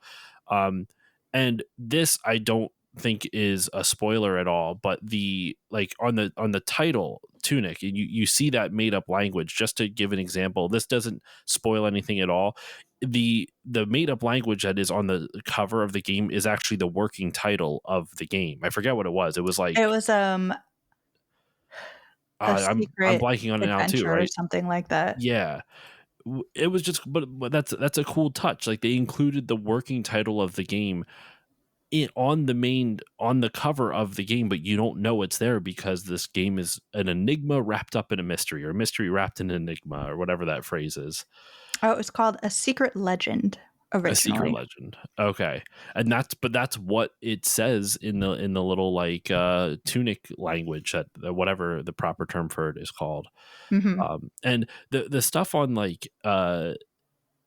Um, and this I don't think is a spoiler at all, but the, like, on the title Tunic, and you see that made up language. Just to give an example, this doesn't spoil anything at all. The made up language that is on the cover of the game is actually the working title of the game. I forget what it was. It was It like, was a I'm secret blanking on it now too, adventure or right? something like that. Yeah. It was just, but that's a cool touch. Like, they included the working title of the game on the cover of the game, but you don't know it's there because this game is an enigma wrapped up in a mystery, or a mystery wrapped in an enigma, or whatever that phrase is. Oh, it was called A Secret Legend A secret originally. legend. Okay. And that's what it says in the little, like, Tunic language, that whatever the proper term for it is called. Mhm. And the stuff on, like,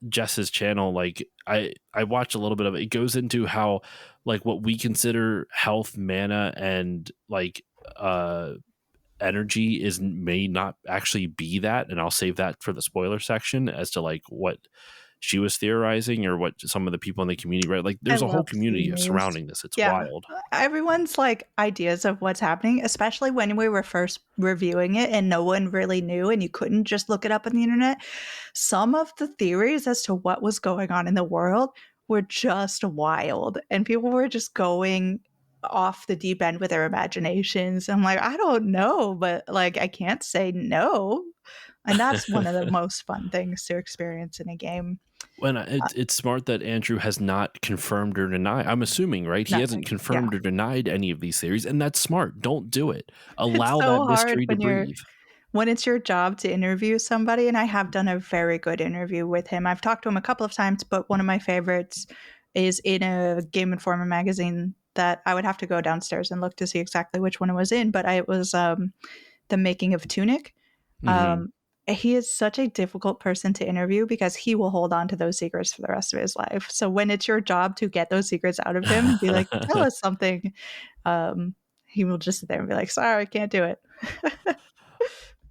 Jess's channel, like, I watch a little bit of it. It goes into how, like, what we consider health, mana, and, like, uh energy may not actually be that, and I'll save that for the spoiler section, as to, like, what she was theorizing, or what some of the people in the community, right? Like, I there's a whole love community theories. surrounding this. It's Yeah. wild. Everyone's, like, ideas of what's happening, especially when we were first reviewing it and no one really knew and you couldn't just look it up on the internet. Some of the theories as to what was going on in the world were just wild, and people were just going off the deep end with their imaginations. I'm like, "I don't know, but, like, I can't say no." And that's one of the most fun things to experience in a game. When Uh, it's smart that Andrew has not confirmed or denied. I'm assuming, right? He hasn't Nothing. Yeah. confirmed or denied any of these theories, and that's smart. Don't do it. It's Allow that so hard mystery to breathe. when it's your job to interview somebody, and I have done a very good interview with him. I've talked to him a couple of times, but one of my favorites is in a Game Informer magazine that I would have to go downstairs and look to see exactly which one it was in, but it was The Making of Tunic. Hmm. Um, he is such a difficult person to interview because he will hold on to those secrets for the rest of his life. So when it's your job to get those secrets out of him and be like, "Tell us something," um, he will just sit there and be like, "Sorry, I can't do it."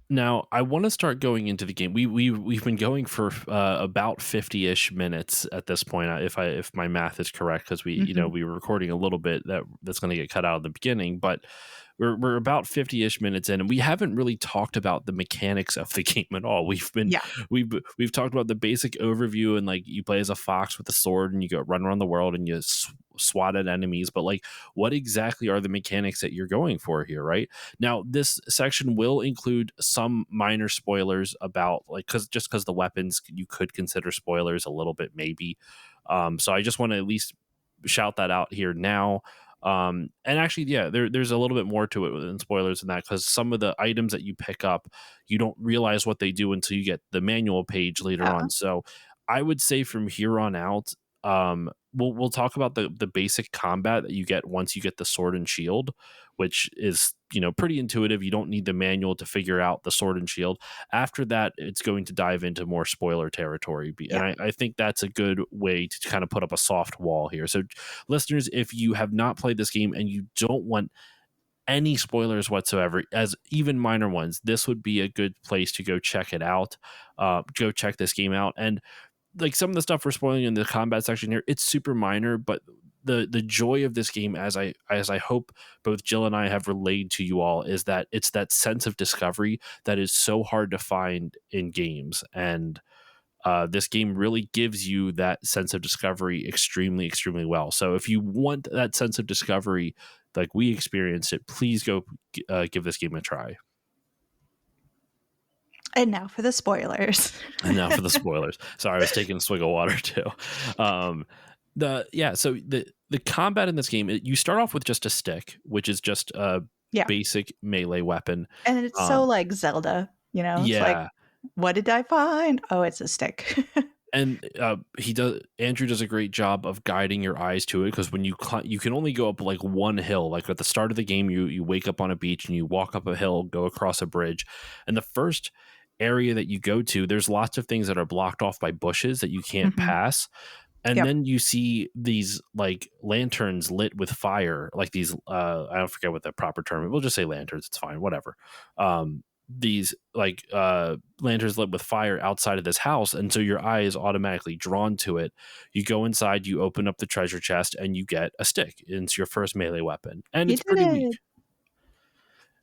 Now, I want to start going into the game. We've been going for about 50-ish minutes at this point, if my math is correct, because Mhm. we were recording a little bit that's going to get cut out of the beginning, but we're about 50-ish minutes in, and we haven't really talked about the mechanics of the game at all. Yeah. We've talked about the basic overview, and like you play as a fox with a sword and you go run around the world and you swat at enemies, but like what exactly are the mechanics that you're going for here, right? Now, this section will include some minor spoilers about like because the weapons you could consider spoilers a little bit maybe. So I just want to at least shout that out here now. And actually, yeah, there's a little bit more to it than spoilers than that, because some of the items that you pick up, you don't realize what they do until you get the manual page later Yeah. on. So I would say from here on out, we'll talk about the basic combat that you get once you get the sword and shield, which is pretty intuitive. You don't need the manual to figure out the sword and shield. After that, it's going to dive into more spoiler territory, and Yeah. I think that's a good way to kind of put up a soft wall here. So listeners, if you have not played this game and you don't want any spoilers whatsoever, as even minor ones, this would be a good place to go check it out. Go check this game out. And like some of the stuff we're spoiling in the combat section here, it's super minor, but the joy of this game, as I hope both Jill and I have relayed to you all, is that it's that sense of discovery that is so hard to find in games. And this game really gives you that sense of discovery extremely, extremely well. So if you want that sense of discovery like we experienced it, please go give this game a try. And now for the spoilers. And now for the spoilers. Sorry, I was taking a swig of water too. So the combat in this game, you start off with just a stick, which is just a Yeah. basic melee weapon. And it's so like Zelda, it's like, Yeah, what did I find? Oh, it's a stick. and Andrew does a great job of guiding your eyes to it, because when you can only go up like one hill. Like at the start of the game, you wake up on a beach and you walk up a hill, go across a bridge, and the first area that you go to, there's lots of things that are blocked off by bushes that you can't Mhm. pass. And Yep. then you see these like lanterns lit with fire, like these I don't forget what the proper term, we'll just say lanterns, it's fine, whatever. These like lanterns lit with fire outside of this house, and so your eye is automatically drawn to it. You go inside, you open up the treasure chest, and you get a stick. It's your first melee weapon, and You it's did pretty weak. it.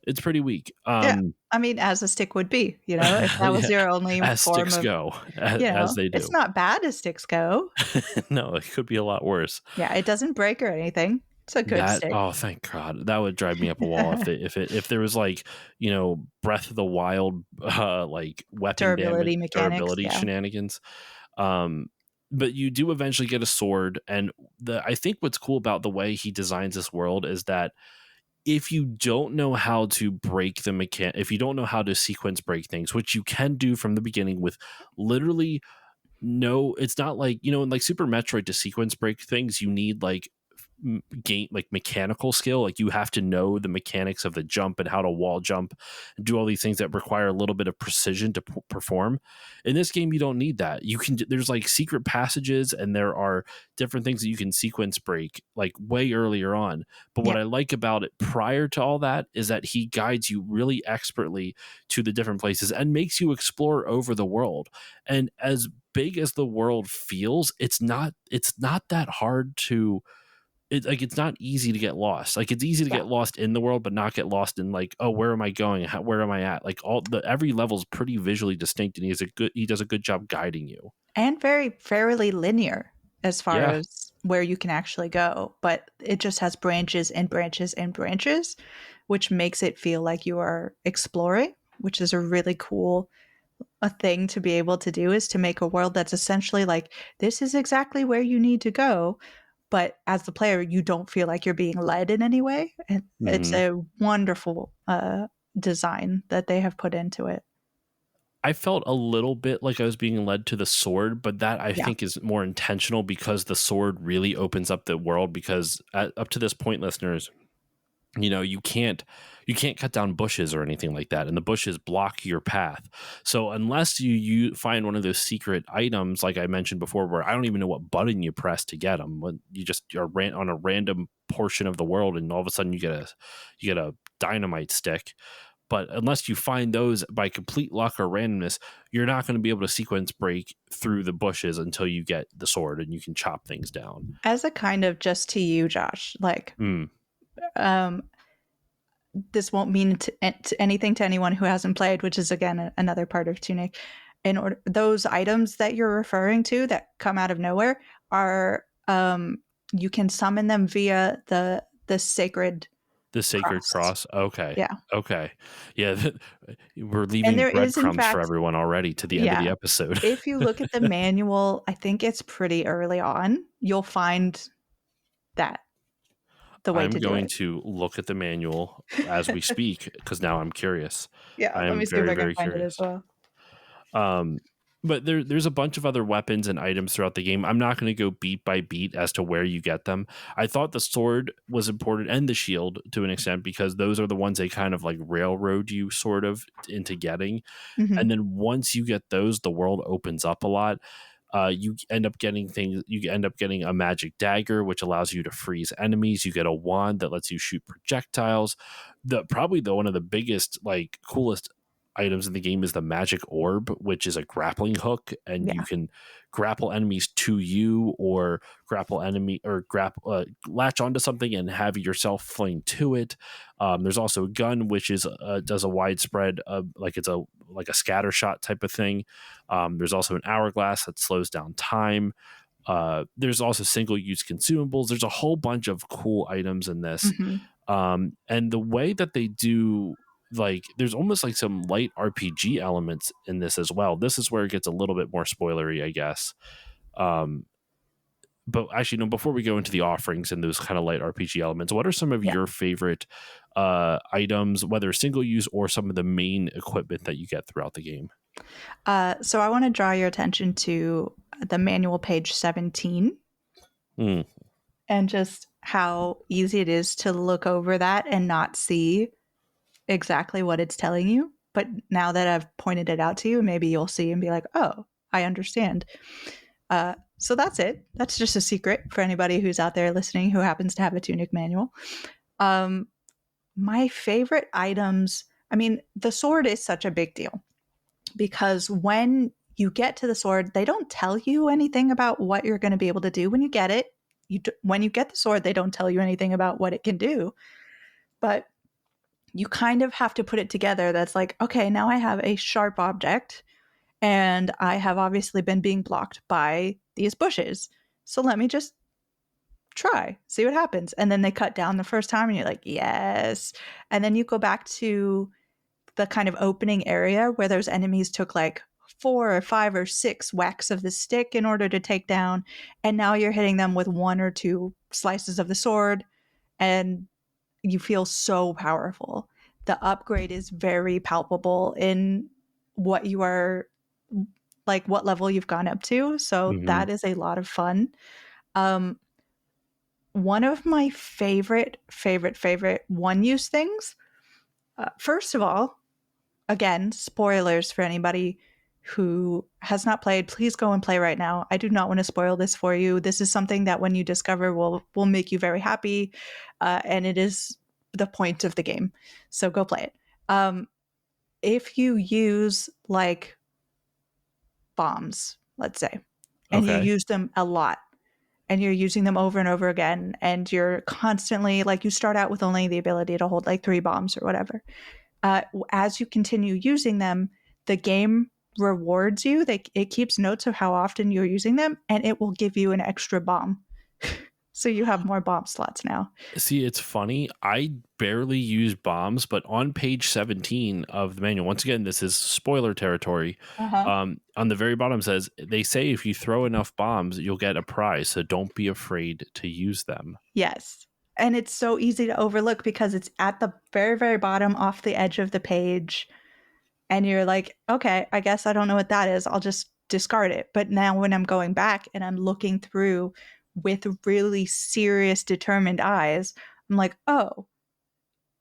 It's pretty weak. Yeah. I mean, as a stick would be, if that was Yeah, your only as form sticks of, go, as they it's do. not bad as sticks go. No, it could be a lot worse. Yeah, it doesn't break or anything. It's a good That stick. oh, thank God. That would drive me up a wall if there was like, Breath of the Wild like weapon damage Durability mechanics, durability yeah. shenanigans. Um but you do eventually get a sword, and I think what's cool about the way he designs this world is that if you don't know how to break the if you don't know how to sequence break things, which you can do from the beginning with literally no, it's not like, in like Super Metroid, to sequence break things, you need like game like mechanical skill. Like you have to know the mechanics of the jump and how to wall jump and do all these things that require a little bit of precision to perform. In this game, you don't need that. There's like secret passages, and there are different things that you can sequence break like way earlier on. But what Yeah. I like about it prior to all that is that he guides you really expertly to the different places and makes you explore over the world. And as big as the world feels, it's not that hard to it's not easy to get lost. Like it's easy to Yeah. get lost in the world, but not get lost in like, oh, where am I going? Where am I at? Like every level is pretty visually distinct, and he does a good job guiding you. And very fairly linear as far Yeah. as where you can actually go, but it just has branches and branches and branches, which makes it feel like you are exploring, which is a really cool a thing to be able to do, is to make a world that's essentially like, this is exactly where you need to go. But as the player, you don't feel like you're being led in any way. And it's Hmm. a wonderful design that they have put into it. I felt a little bit like I was being led to the sword, but that I Yeah. think is more intentional, because the sword really opens up the world. Because up to this point, listeners, you can't cut down bushes or anything like that, and the bushes block your path. So unless you find one of those secret items, like I mentioned before, where I don't even know what button you press to get them, when you just are on a random portion of the world, and all of a sudden you get a dynamite stick. But unless you find those by complete luck or randomness, you're not going to be able to sequence break through the bushes until you get the sword and you can chop things down. As a kind of just to you, Josh, like, Mm. um, this won't mean anything to anyone who hasn't played, which is again another part of Tunic. In order, those items that you're referring to that come out of nowhere are you can summon them via the sacred The Sacred cross. Cross? Okay. Yeah. Okay. Yeah, we're And leaving there is, in breadcrumbs for fact, everyone already to the end of the yeah. episode. If you look at the manual, I think it's pretty early on, you'll find that the way I'm to do going it. to look at the manual as we speak because now I'm curious. Yeah, I let me am see if very, I can very find it as curious. well. Um, but there's a bunch of other weapons and items throughout the game. I'm not going to go beat by beat as to where you get them. I thought the sword was important and the shield to an extent because those are the ones they kind of like railroad you sort of into getting. Mhm. And then once you get those, the world opens up a lot. You end up getting things. You end up getting a magic dagger, which allows you to freeze enemies. You get a wand that lets you shoot projectiles. Probably the one of the biggest, like coolest items in the game is the magic orb, which is a grappling hook, and you Yeah. can grapple enemies to you, or latch onto something and have yourself fling to it. There's also a gun, which is does a widespread, like it's a like a scatter shot type of thing. There's also an hourglass that slows down time. There's also single use consumables. There's a whole bunch of cool items in this. Mhm. And the way that they do, like, there's almost like some light RPG elements in this as well. This is where it gets a little bit more spoilery, I guess. Um, but actually, no, before we go into the offerings and those kind of light RPG elements, what are some of Yeah. your favorite items, whether single use or some of the main equipment that you get throughout the game? So I want to draw your attention to the manual page 17 Mm, and just how easy it is to look over that and not see exactly what it's telling you. But now that I've pointed it out to you, maybe you'll see and be like, oh, I understand. So that's it. That's just a secret for anybody who's out there listening who happens to have a Tunic manual. Um, my favorite items, I mean, the sword is such a big deal because when you get to the sword, they don't tell you anything about what you're going to be able to do when you get it. When you get the sword, they don't tell you anything about what it can do. But you kind of have to put it together. That's like, okay, now I have a sharp object and I have obviously been being blocked by these bushes. So let me just try, see what happens. And then they cut down the first time and you're like, yes. And then you go back to the kind of opening area where those enemies took like 4 or 5 or 6 whacks of the stick in order to take down. And now you're hitting them with 1 or 2 slices of the sword and you feel so powerful. The upgrade is very palpable in what you are like what level you've gone up to. So hmm that is a lot of fun. Um, one of my favorite one use things. First of all, again, spoilers for anybody who has not played. Please go and play right now. I do not want to spoil this for you. This is something that when you discover will make you very happy, and it is the point of the game. So go play it. If you use like bombs, let's say, and you Okay. use them a lot, and you're using them over and over again, and you're constantly like you start out with only the ability to hold like 3 bombs or whatever. As you continue using them, the game rewards you. It keeps notes of how often you're using them, and it will give you an extra bomb. So you have more bomb slots now. See, it's funny. I barely use bombs, but on page 17 of the manual, once again, this is spoiler territory. Uh-huh. On the very bottom says they say if you throw enough bombs, you'll get a prize. So don't be afraid to use them. Yes. And it's so easy to overlook because it's at the very, very bottom off the edge of the page. And you're like, okay, I guess I don't know what that is. I'll just discard it. But now when I'm going back and I'm looking through with really serious, determined eyes, I'm like, oh,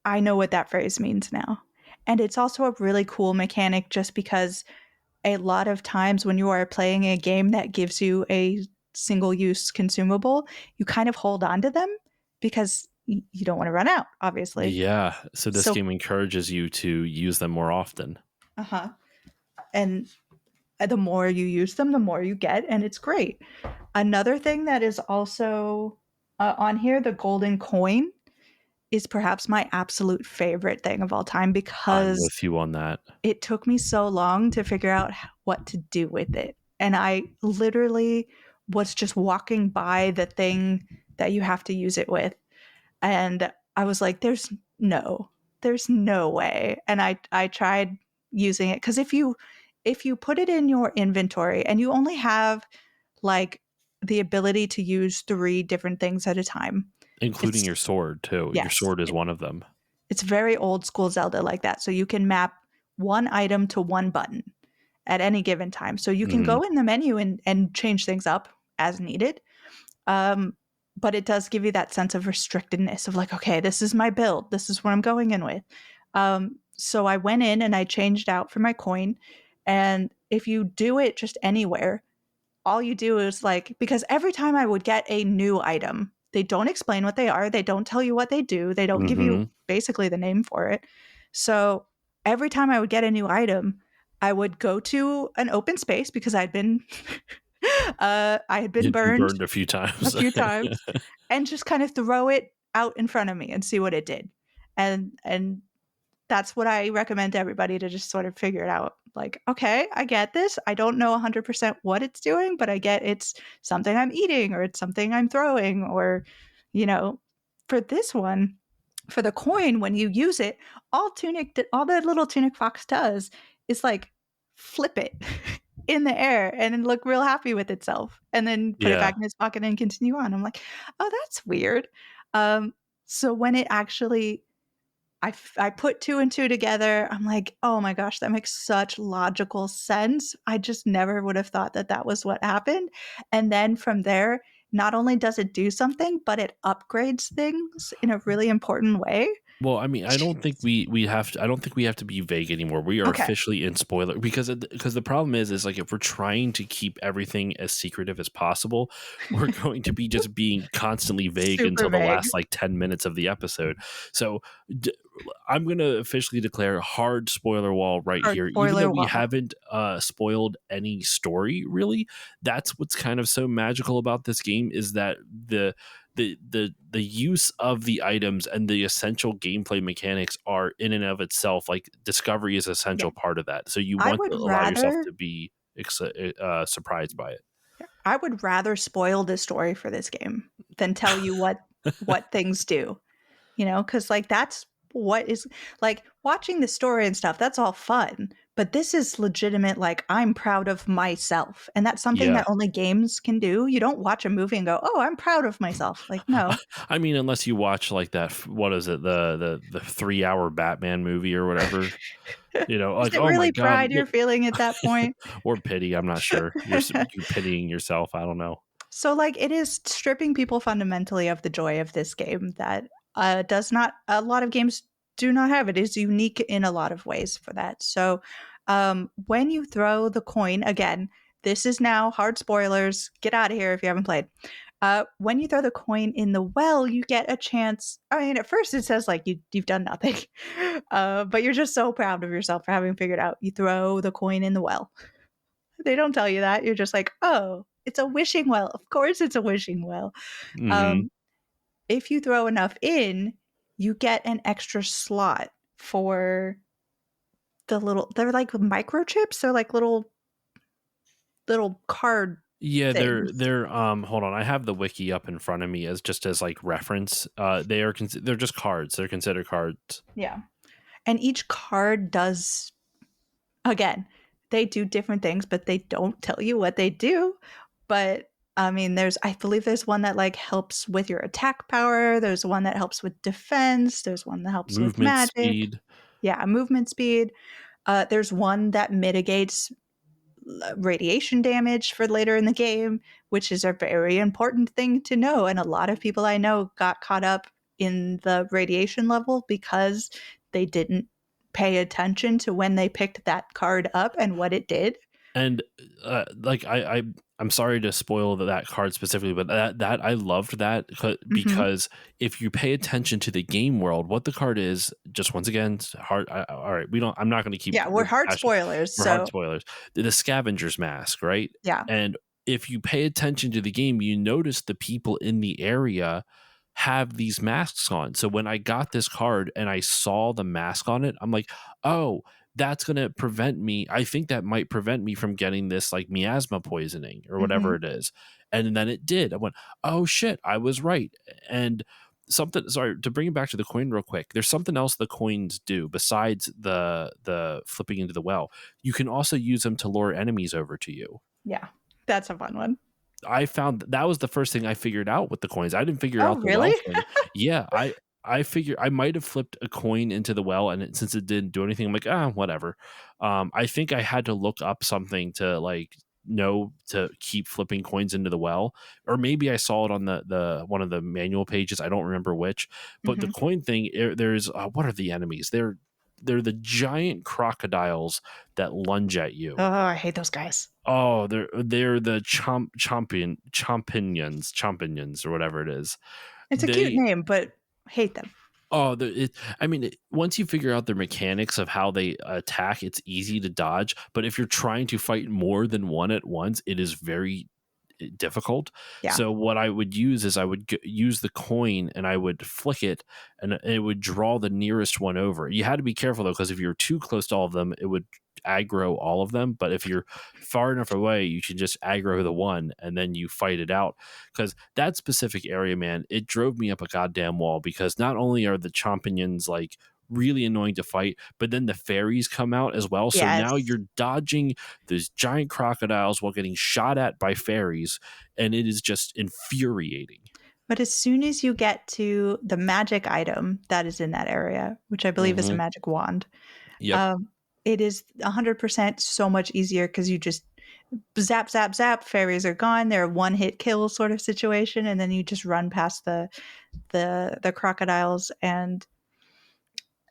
I know what that phrase means now. And it's also a really cool mechanic just because a lot of times when you are playing a game that gives you a single use consumable, you kind of hold on to them because you don't want to run out, obviously. Yeah. So this So, game encourages you to use them more often. uh-huh. And the more you use them, the more you get, and it's great. Another thing that is also on here, the golden coin is perhaps my absolute favorite thing of all time I'm because with you on that. it took me so long to figure out what to do with it. And I literally was just walking by the thing that you have to use it with. And I was like, there's no way. And I tried using it because if you put it in your inventory and you only have like the ability to use 3 different things at a time, Including it's your sword, too. Your yes, sword is one of them. it's very old school Zelda like that. So you can map one item to one button at any given time. So you can Mhm. go in the menu and change things up as needed. Um, but it does give you that sense of restrictedness of like, okay, this is my build. This is what I'm going in with. So I went in and I changed out for my coin. And if you do it just anywhere, all you do is like, because every time I would get a new item, they don't explain what they are. They don't tell you what they do. They don't give you Mhm. basically the name for it. So every time I would get a new item, I would go to an open space because I had been You'd been burned burned a few a times. few times and just kind of throw it out in front of me and see what it did. And that's what I recommend to everybody to just sort of figure it out. Like, okay, I get this. I don't know 100% what it's doing, but I get it's something I'm eating or it's something I'm throwing or, you know, for this one, for the coin, when you use it, all the little Tunic Fox does is like flip it in the air and then look real happy with itself and then put it Yeah. back in his pocket and continue on. I'm like, oh, that's weird. Um, so when it actually I put 2 and 2 together. I'm like, "Oh my gosh, that makes such logical sense." I just never would have thought that that was what happened, and then from there, not only does it do something, but it upgrades things in a really important way. Well, I mean, I don't think we have to. I don't think we have to be vague anymore. We are Okay. officially in spoiler because the problem is like if we're trying to keep everything as secretive as possible, we're going to be just being constantly vague Super until the vague. last like 10 minutes of the episode. So d- I'm going to officially declare hard spoiler wall right Hard here. Even though spoiler we wall. haven't spoiled any story, really, that's what's kind of so magical about this game is that the use of the items and the essential gameplay mechanics are in and of itself like discovery is an Yeah. essential part of that. So you I want to would allow yourself rather to be surprised by it. I would rather spoil the story for this game than tell you what things do. Because like that's what is like watching the story and stuff, that's all fun. But this is legitimate, like I'm proud of myself. And that's something Yeah. that only games can do. You don't watch a movie and go, oh, I'm proud of myself. Like, no. I mean, unless you watch like that, what is it, the 3 hour Batman movie or whatever, Is like it oh my really god, pride you're feeling at that point? or pity. I'm not sure. You're pitying yourself. I don't know. So, like, it is stripping people fundamentally of the joy of this game that does not, a lot of games do not have. It is unique in a lot of ways for that. So, when you throw the coin, again, this is now hard spoilers. Get out of here if you haven't played. When you throw the coin in the well, you get a chance. I mean, at first it says like you've done nothing, but you're just so proud of yourself for having figured out. You throw the coin in the well. They don't tell you that. You're just like, oh, it's a wishing well. Of course, it's a wishing well. Hmm. Um, if you throw enough in, you get an extra slot for they're like microchips. They're like little card Yeah, things. they're hold on. I have the wiki up in front of me as just as like reference. They're just cards. They're considered cards. Yeah. And each card does, again, they do different things, but they don't tell you what they do. But I mean, I believe there's one that like helps with your attack power. There's one that helps with defense. There's one that helps with Movement magic. speed. Yeah, movement speed. There's one that mitigates radiation damage for later in the game, which is a very important thing to know. And a lot of people I know got caught up in the radiation level because they didn't pay attention to when they picked that card up and what it did. And like I'm sorry to spoil that card specifically, but that I loved that Hmm. because if you pay attention to the game world, what the card is, just once again, it's hard. All right, we don't. I'm not going to keep Yeah, we're hard rehashing spoilers. for hard So, spoilers. The scavenger's mask, right? yeah. And if you pay attention to the game, you notice the people in the area have these masks on. So when I got this card and I saw the mask on it, I'm like, oh, that's going to prevent me. I think that might prevent me from getting this like miasma poisoning or whatever Mhm. it is. And then it did. I went, oh shit, I was right. And something, sorry, to bring it back to the coin real quick, there's something else the coins do besides the flipping into the well. You can also use them to lure enemies over to you. Yeah. That's a fun one. I found that was the first thing I figured out with the coins. I didn't figure Oh, out the well really? thing. Yeah, I figured I might have flipped a coin into the well, and since it didn't do anything, I'm like, ah, whatever. I think I had to look up something to like know to keep flipping coins into the well, or maybe I saw it on the one of the manual pages. I don't remember which, but the Mhm. coin thing. There's what are the enemies? They're the giant crocodiles that lunge at you. Oh, I hate those guys. Oh, they're the champignons or whatever it is. It's a cute They name, but hate them. oh, I mean, once you figure out the mechanics of how they attack, it's easy to dodge. But if you're trying to fight more than one at once, it is very difficult. Yeah. So what I would use is I would use the coin and I would flick it and it would draw the nearest one over. You had to be careful though, because if you're too close to all of them, it would aggro all of them. But if you're far enough away, you can just aggro the one and then you fight it out. Because that specific area, man, it drove me up a goddamn wall because not only are the champignons like really annoying to fight, but then the fairies come out as well. So now Yes. you're dodging those giant crocodiles while getting shot at by fairies, and it is just infuriating. But as soon as you get to the magic item that is in that area, which I believe is a Hmm. magic wand, Yep. um, it is 100% so much easier because you just zap, zap, zap. Fairies are gone. They're a one-hit kill sort of situation, and then you just run past the crocodiles, and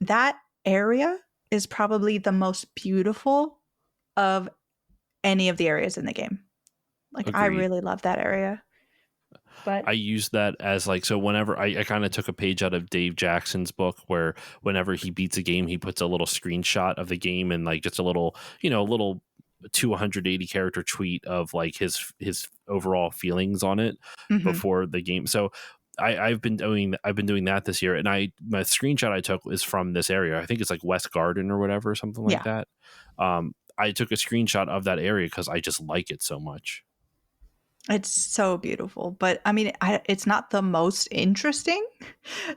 that area is probably the most beautiful of any of the areas in the game. Like, I Agreed. really love that area. But I use that as like, so whenever I kind of took a page out of Dave Jackson's book where whenever he beats a game, he puts a little screenshot of the game and like just a little, a little 280 character tweet of like his overall feelings on it mhm, before the game. So I've been doing that this year, and my screenshot I took is from this area. I think it's like West Garden or whatever, something like yeah. that. I took a screenshot of that area because I just like it so much. It's so beautiful, but I mean, it's not the most interesting.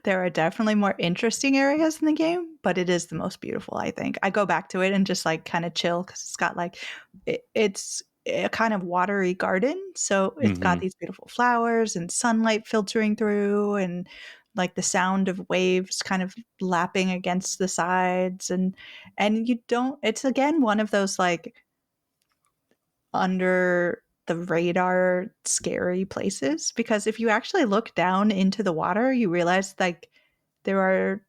There are definitely more interesting areas in the game, but it is the most beautiful, I think. I go back to it and just like kind of chill because it's got like it's a kind of watery garden, so it's got Hmm. these beautiful flowers and sunlight filtering through, and like the sound of waves kind of lapping against the sides, and you don't. It's again one of those like under the radar scary places because if you actually look down into the water, you realize like there are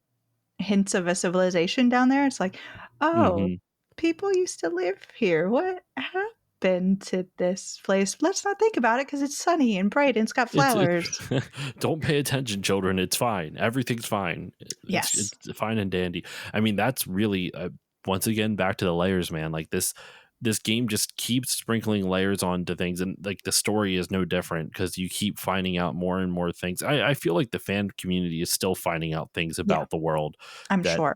hints of a civilization down there. It's like, oh, Hmm. people used to live here. What happened to this place? Let's not think about it because it's sunny and bright and it's got It's flowers. don't pay attention, children. It's fine. Everything's fine. Yes. It's fine and dandy. I mean, that's really once again back to the layers, man. Like this game just keeps sprinkling layers onto things, and like the story is no different because you keep finding out more and more things. I feel like the fan community is still finding out things Yeah, about the world I'm that sure.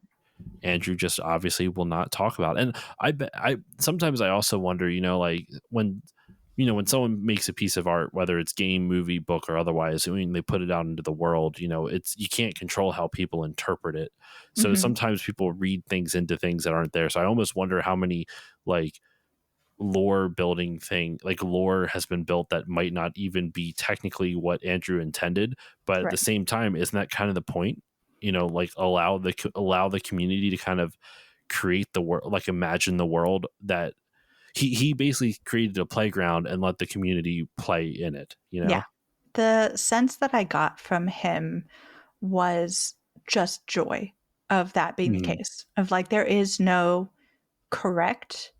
Andrew just obviously will not talk about. And I bet I sometimes I also wonder, like when someone makes a piece of art, whether it's game, movie, book, or otherwise, I mean, they put it out into the world, it's you can't control how people interpret it. So Hmm. sometimes people read things into things that aren't there. So I almost wonder how many like lore building thing like lore has been built that might not even be technically what Andrew intended, but at the Right. same time isn't that kind of the point, like allow the community to kind of create the world, like imagine the world that he basically created a playground and let the community play in it. Yeah. The sense that I got from him was just joy of that being the Mhm. case. Of like, there is no correct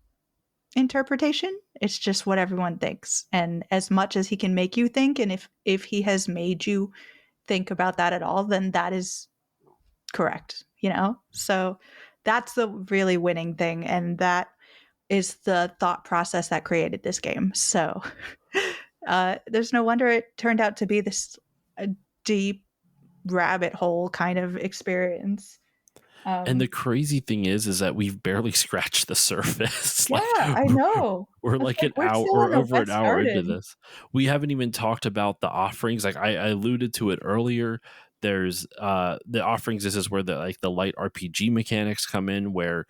interpretation. It's just what everyone thinks. And as much as he can make you think, and if he has made you think about that at all, then that is correct, you know? So that's the really winning thing. And that is the thought process that created this game. So there's no wonder it turned out to be this deep rabbit hole kind of experience. And the Um, crazy thing is that we've barely scratched the surface. yeah, Like I know. we're It's like like an we're hour still or on the over What an hour into Started. this. We haven't even talked about the offerings. Like I alluded to it earlier. There's the offerings. This is where the light RPG mechanics come in, where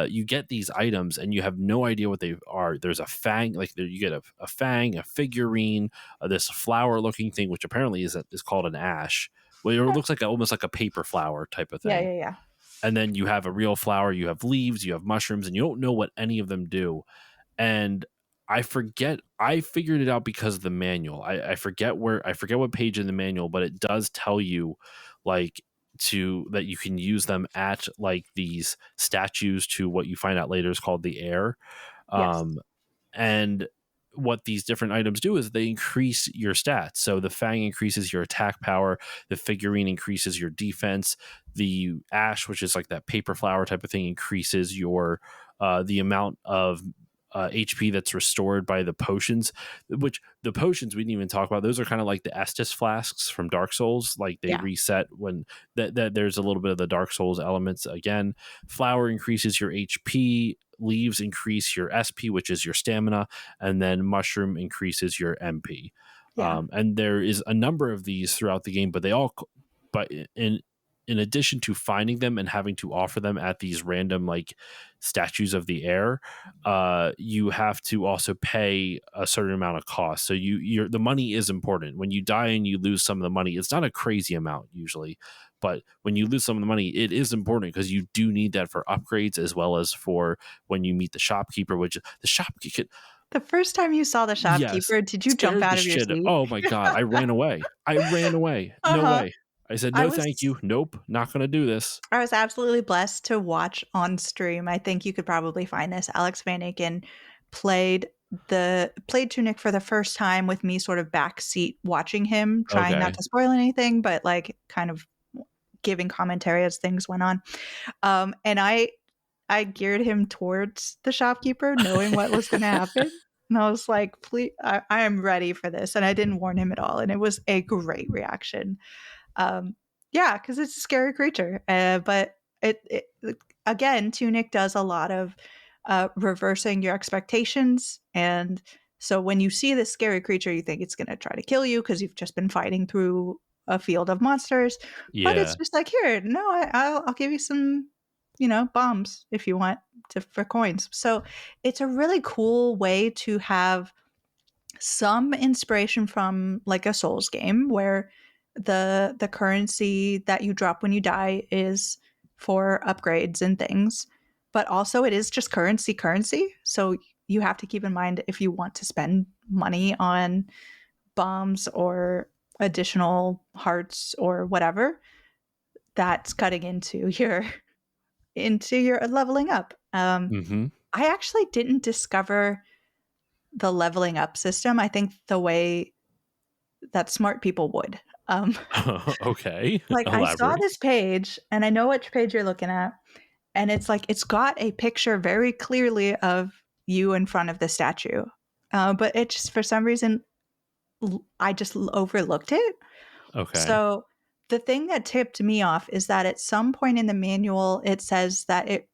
you get these items and you have no idea what they are. There's a fang, like you get a fang, a figurine, this flower looking thing, which apparently is called an ash. Well, it looks like almost like a paper flower type of Yeah, thing. yeah, yeah. And then you have a real flower, you have leaves, you have mushrooms, and you don't know what any of them do. And I figured it out because of the manual. I forget what page in the manual, but it does tell you like to that you can use them at like these statues to what you find out later is called the air. Yes. Um, and what these different items do is they increase your stats. So the fang increases your attack power, the figurine increases your defense, the ash, which is like that paper flower type of thing, increases your the amount of HP that's restored by the potions. Which the potions we didn't even talk about. Those are kind of like the Estus flasks from Dark Souls. Like they Yeah. reset when that there's a little bit of the Dark Souls elements again. Flower increases your HP, leaves increase your SP, which is your stamina, and then mushroom increases your MP. Yeah. And there is a number of these throughout the game, but but in addition to finding them and having to offer them at these random like statues of the air, you have to also pay a certain amount of cost. So the money is important. When you die and you lose some of the money, it's not a crazy amount usually, but when you lose some of the money, it is important because you do need that for upgrades as well as for when you meet the shopkeeper, which the shopkeeper, The first time you saw the yes, shopkeeper, did you jump scared the out of your shit. seat? Oh my God. I ran away. I ran away. No Uh-huh. way. I said, I no, was thank you. Nope. Not going to do this. I was absolutely blessed to watch on stream. I think you could probably find this. Alex Van Aken played played Tunic for the first time with me sort of backseat watching him, trying not Okay. to spoil anything, but like kind of giving commentary as things went on. And I geared him towards the shopkeeper, knowing what was going to happen. And I was like, please, I am ready for this. And I didn't warn him at all. And it was a great reaction. Um, yeah, because it's a scary creature. But again, Tunic does a lot of reversing your expectations. And so when you see this scary creature, you think it's going to try to kill you because you've just been fighting through a field of monsters. But it's Yeah. just like, here, no, I'll give you some, bombs if you want for coins. So it's a really cool way to have some inspiration from like a Souls game where the currency that you drop when you die is for upgrades and things, but also it is just currency. So you have to keep in mind if you want to spend money on bombs or additional hearts or whatever, that's cutting into your leveling up. Mm-hmm. I actually didn't discover the leveling up system. I think the way that smart people would. Um, Okay. like I saw Elaborate. this page and I know which page you're looking at. And it's like, it's got a picture very clearly of you in front of the statue. But it just, for some reason, I just overlooked it. Okay. So the thing that tipped me off is that at some point in the manual, it says that it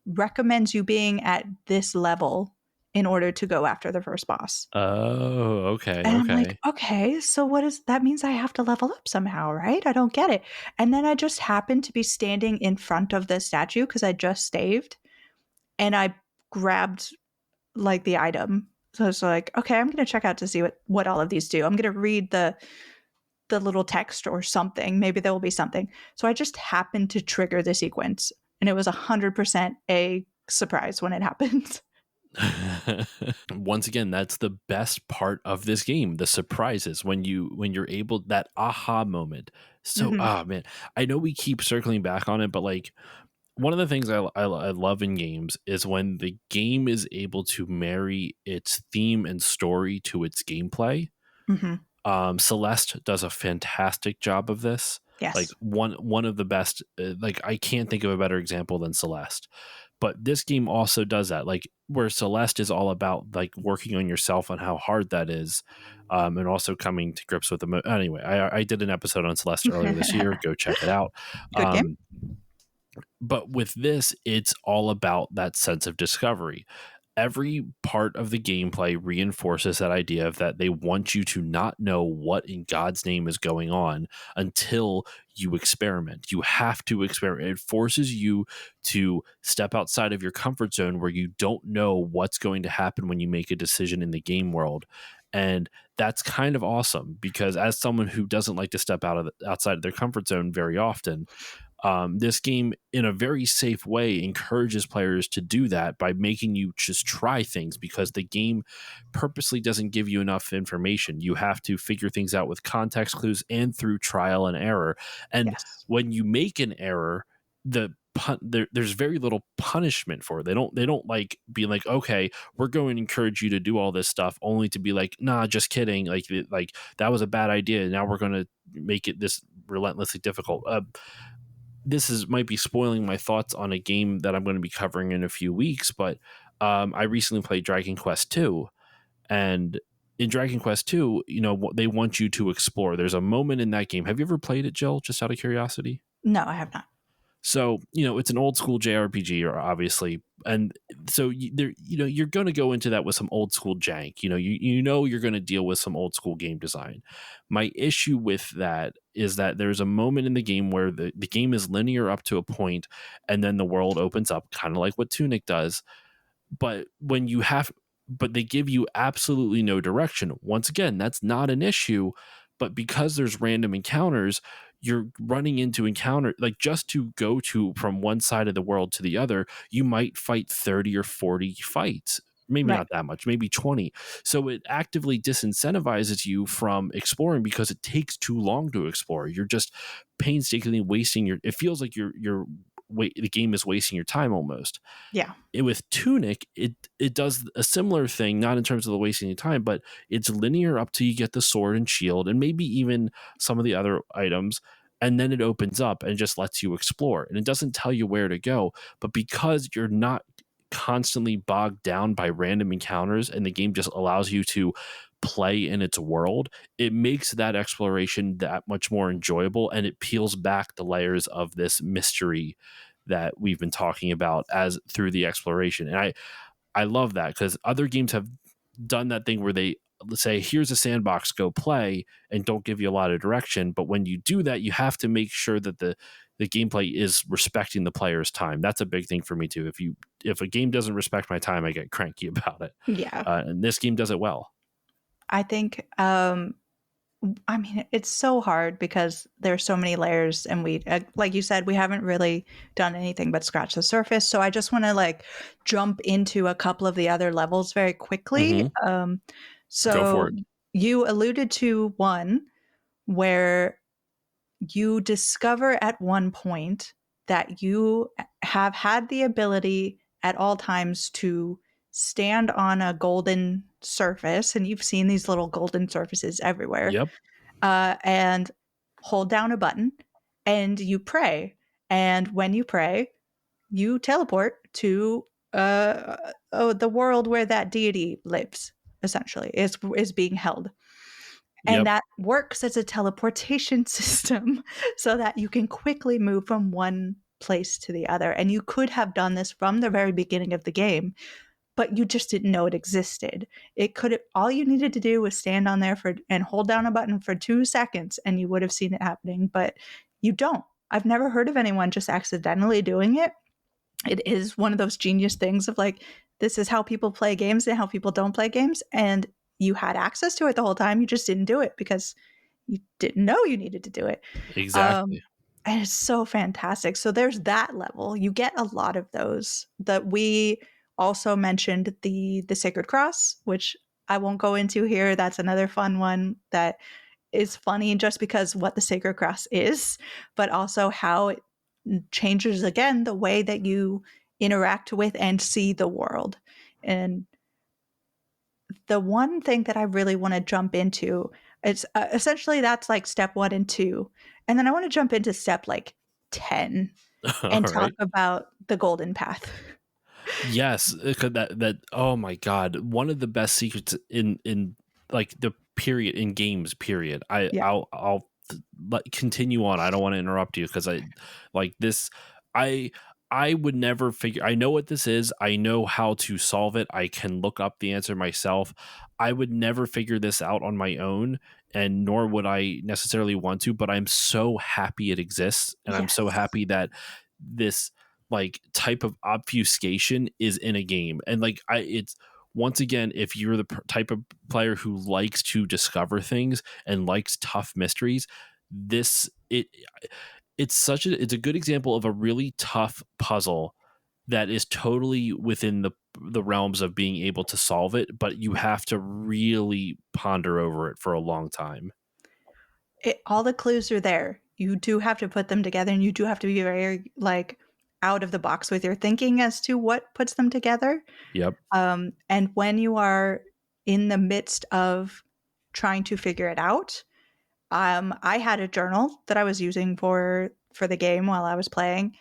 recommends you being at this level in order to go after the first boss. Oh, okay. And I'm like, Okay. okay, so what is that means I have to level up somehow, right? I don't get it. And then I just happened to be standing in front of the statue because I just staved and I grabbed like the item. So it's like, okay, I'm gonna check out to see what all of these do. I'm gonna read the little text or something. Maybe there will be something. So I just happened to trigger the sequence and it was 100% a surprise when it happened. Once again, that's the best part of this game, the surprises when you're able that aha moment. So, Mhm. man, I know we keep circling back on it, but like one of the things I love in games is when the game is able to marry its theme and story to its gameplay. Mhm. Celeste does a fantastic job of this. Like Yes. one of the best. Like I can't think of a better example than Celeste. But this game also does that. Like where Celeste is all about like working on yourself and how hard that is, and also coming to grips with the anyway. I did an episode on Celeste earlier this year. Go check it out. Good game. Um, but with this, it's all about that sense of discovery. Every part of the gameplay reinforces that idea of that they want you to not know what in God's name is going on until you experiment. You have to experiment. It forces you to step outside of your comfort zone where you don't know what's going to happen when you make a decision in the game world. And that's kind of awesome because as someone who doesn't like to step outside of their comfort zone very often, this game, in a very safe way, encourages players to do that by making you just try things because the game purposely doesn't give you enough information. You have to figure things out with context clues and through trial and error. And Yes. when you make an error, there's very little punishment for it. They don't like be like, okay, we're going to encourage you to do all this stuff, only to be like, nah, just kidding. Like that was a bad idea. Now we're going to make it this relentlessly difficult. This might be spoiling my thoughts on a game that I'm going to be covering in a few weeks, but I recently played Dragon Quest II, and in Dragon Quest II, they want you to explore. There's a moment in that game. Have you ever played it, Jill? Just out of curiosity. No, I have not. So, it's an old school JRPG, or obviously, and so you're going to go into that with some old school jank. You're going to deal with some old school game design. My issue with that is that there's a moment in the game where the game is linear up to a point, and then the world opens up, kind of like what Tunic does. But but they give you absolutely no direction. Once again, that's not an issue, but because there's random encounters, you're running into encounter, like just to go to from one side of the world to the other, you might fight 30 or 40 fights. Maybe Right. not that much, maybe 20. So it actively disincentivizes you from exploring because it takes too long to explore. You're just painstakingly wasting it feels like the game is wasting your time almost. Yeah. With Tunic, it does a similar thing, not in terms of the wasting of time, but it's linear up till you get the sword and shield and maybe even some of the other items. And then it opens up and just lets you explore. And it doesn't tell you where to go. But because you're not constantly bogged down by random encounters and the game just allows you to play in its world, it makes that exploration that much more enjoyable, and it peels back the layers of this mystery that we've been talking about as through the exploration. And I love that because other games have done that thing where they say, here's a sandbox, go play, and don't give you a lot of direction. But when you do that, you have to make sure that the gameplay is respecting the player's time. That's a big thing for me too. If a game doesn't respect my time, I get cranky about it. Yeah. And this game does it well. I think I mean, it's so hard because there's so many layers, and we, like you said, we haven't really done anything but scratch the surface. So I just want to like jump into a couple of the other levels very quickly. Mm-hmm. Go for So it. you alluded to one where you discover at one point that you have had the ability at all times to stand on a golden surface, and you've seen these little golden surfaces everywhere, Yep. and hold down a button and you pray. And when you pray, you teleport to the world where that deity lives, essentially, is being held. And Yep. that works as a teleportation system so that you can quickly move from one place to the other. And you could have done this from the very beginning of the game, but you just didn't know it existed. It could have, all you needed to do was stand on there and hold down a button for 2 seconds and you would have seen it happening, but you don't. I've never heard of anyone just accidentally doing it. It is one of those genius things of like, this is how people play games and how people don't play games. And you had access to it the whole time. You just didn't do it because you didn't know you needed to do it. Exactly. And it's so fantastic. So there's that level. You get a lot of those. That we also mentioned the Sacred Cross, which I won't go into here. That's another fun one that is funny just because what the Sacred Cross is, but also how it changes again the way that you interact with and see the world. And the one thing that I really want to jump into, it's essentially that's like step 1 and 2. And then I want to jump into step like 10 All and talk right. about the golden path. Yes, that oh my god, one of the best secrets in like the period in games period. Yeah. Let continue on. I don't want to interrupt you because I like this. I I would never figure. I know what this is. I know how to solve it. I can look up the answer myself. I would never figure this out on my own, and nor would I necessarily want to. But I'm so happy it exists, and I'm so Yes. happy that this like type of obfuscation is in a game. And like it's once again, if you're the type of player who likes to discover things and likes tough mysteries, this it's a good example of a really tough puzzle that is totally within the realms of being able to solve it, but you Yeah. have to really ponder over it for a long time. All the clues are there. You do have to put them together, and you do have to be very, like, out of the box with your thinking as to what puts them together. Yep. And when you are in the midst of trying to figure it out, I had a journal that I was using for the game while I was playing.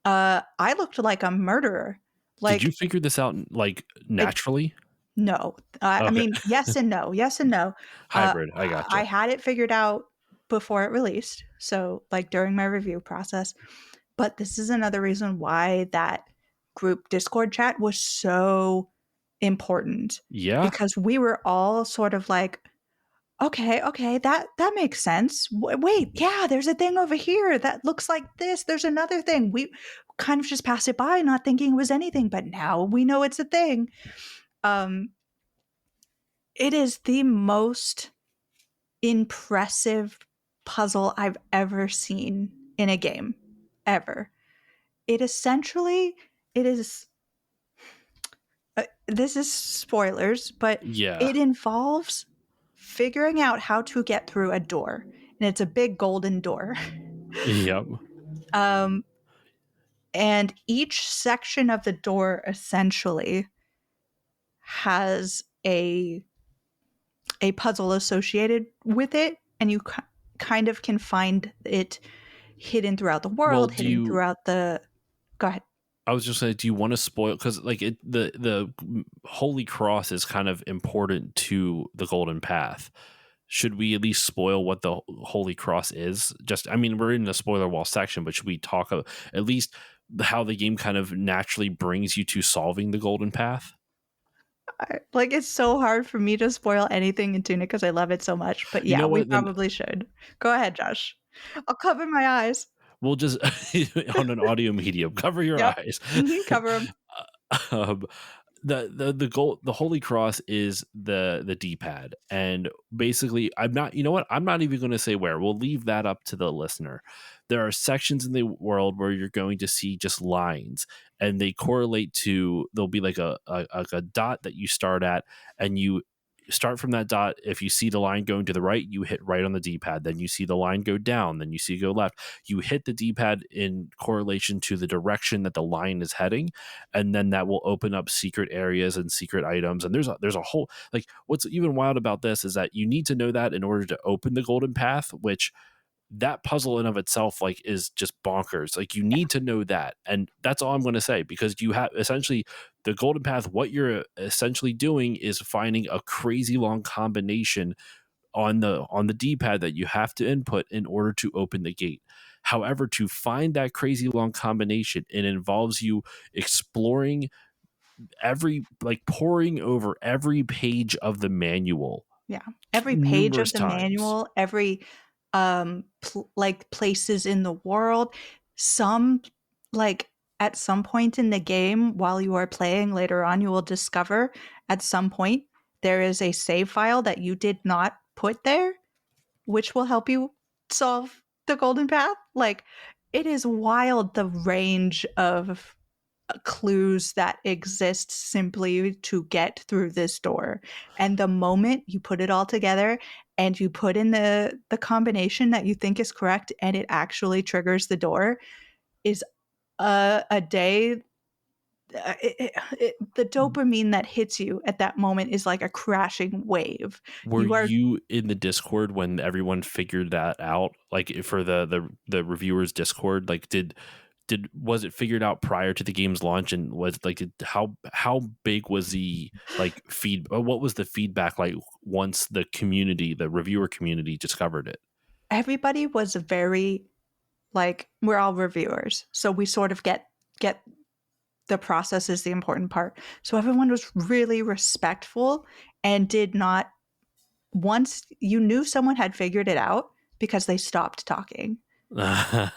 I looked like a murderer. Did you Like, figure this out like it naturally? no. I Okay. mean, yes and no, yes and no. Uh, Hybrid. I I gotcha. had it figured out before it released, so, like, during my review process, but this is another reason why that group Discord chat was so important, Yeah. because we were all sort of like, "Okay, okay, that makes sense. Wait, yeah, there's a thing over here that looks like this. There's another thing." We kind of just passed it by not thinking it was anything, but now we know it's a thing. Um, it is the most impressive puzzle I've ever seen in a game, ever. It essentially it is this is spoilers, but Yeah. it involves figuring out how to get through a door, and it's a big golden door. Yep. Um, and each section of the door essentially has a puzzle associated with it, and you kind of can find it hidden throughout the Well, world, hidden throughout the. Go ahead. I was just saying, do you want to spoil? Because like the Holy Cross is kind of important to the Golden Path. Should we at least spoil what the Holy Cross is? Just, I mean, we're in the spoiler wall section, but should we talk at least how the game kind of naturally brings you to solving the Golden Path? Like, it's so hard for me to spoil anything in Tunic because I love it so much. But You yeah, know we what? Then probably should. Go ahead, Josh. I'll cover my eyes. we'll just on an audio medium cover your Yep. eyes. Cover them. um, the Holy Cross is the D-pad, and basically I'm not, you know what, I'm not even going to say where. We'll leave that up to the listener. There are sections in the world where you're going to see just lines, and they correlate to, there'll be like a dot that you start at, and you start from that dot. If you see the line going to the right, you hit right on the D-pad. Then you see the line go down, then you see it go left. You hit the D-pad in correlation to the direction that the line is heading, and then that will open up secret areas and secret items. And there's a whole, like, what's even wild about this is that you need to know that in order to open the Golden Path, which that puzzle in of itself like is just bonkers. Like, you need to know that, and that's all I'm going to say, because you have essentially the Golden Path. What you're essentially doing is finding a crazy long combination on the D-pad that you have to input in order to open the gate. However, to find that crazy long combination, it involves you exploring every, like, poring over every page of the manual Yeah. Every page of numerous the times. manual, every, like, places in the world. Some, like, at some point in the game while you are playing later on, you will discover at some point there is a save file that you did not put there, which will help you solve the golden path. Like, it is wild the range of clues that exist simply to get through this door. And the moment you put it all together and you put in the combination that you think is correct and it actually triggers the door is a day. The dopamine that hits you at that moment is like a crashing wave. Were You are. you in the Discord when everyone figured that out? Like, for the reviewers Discord, like, was it figured out prior to the game's launch, and was like how big was the like what was the feedback like once the reviewer community discovered it? Everybody was very like, we're all reviewers, so we sort of get the process is the important part. So everyone was really respectful and did not once you knew someone had figured it out because they stopped talking.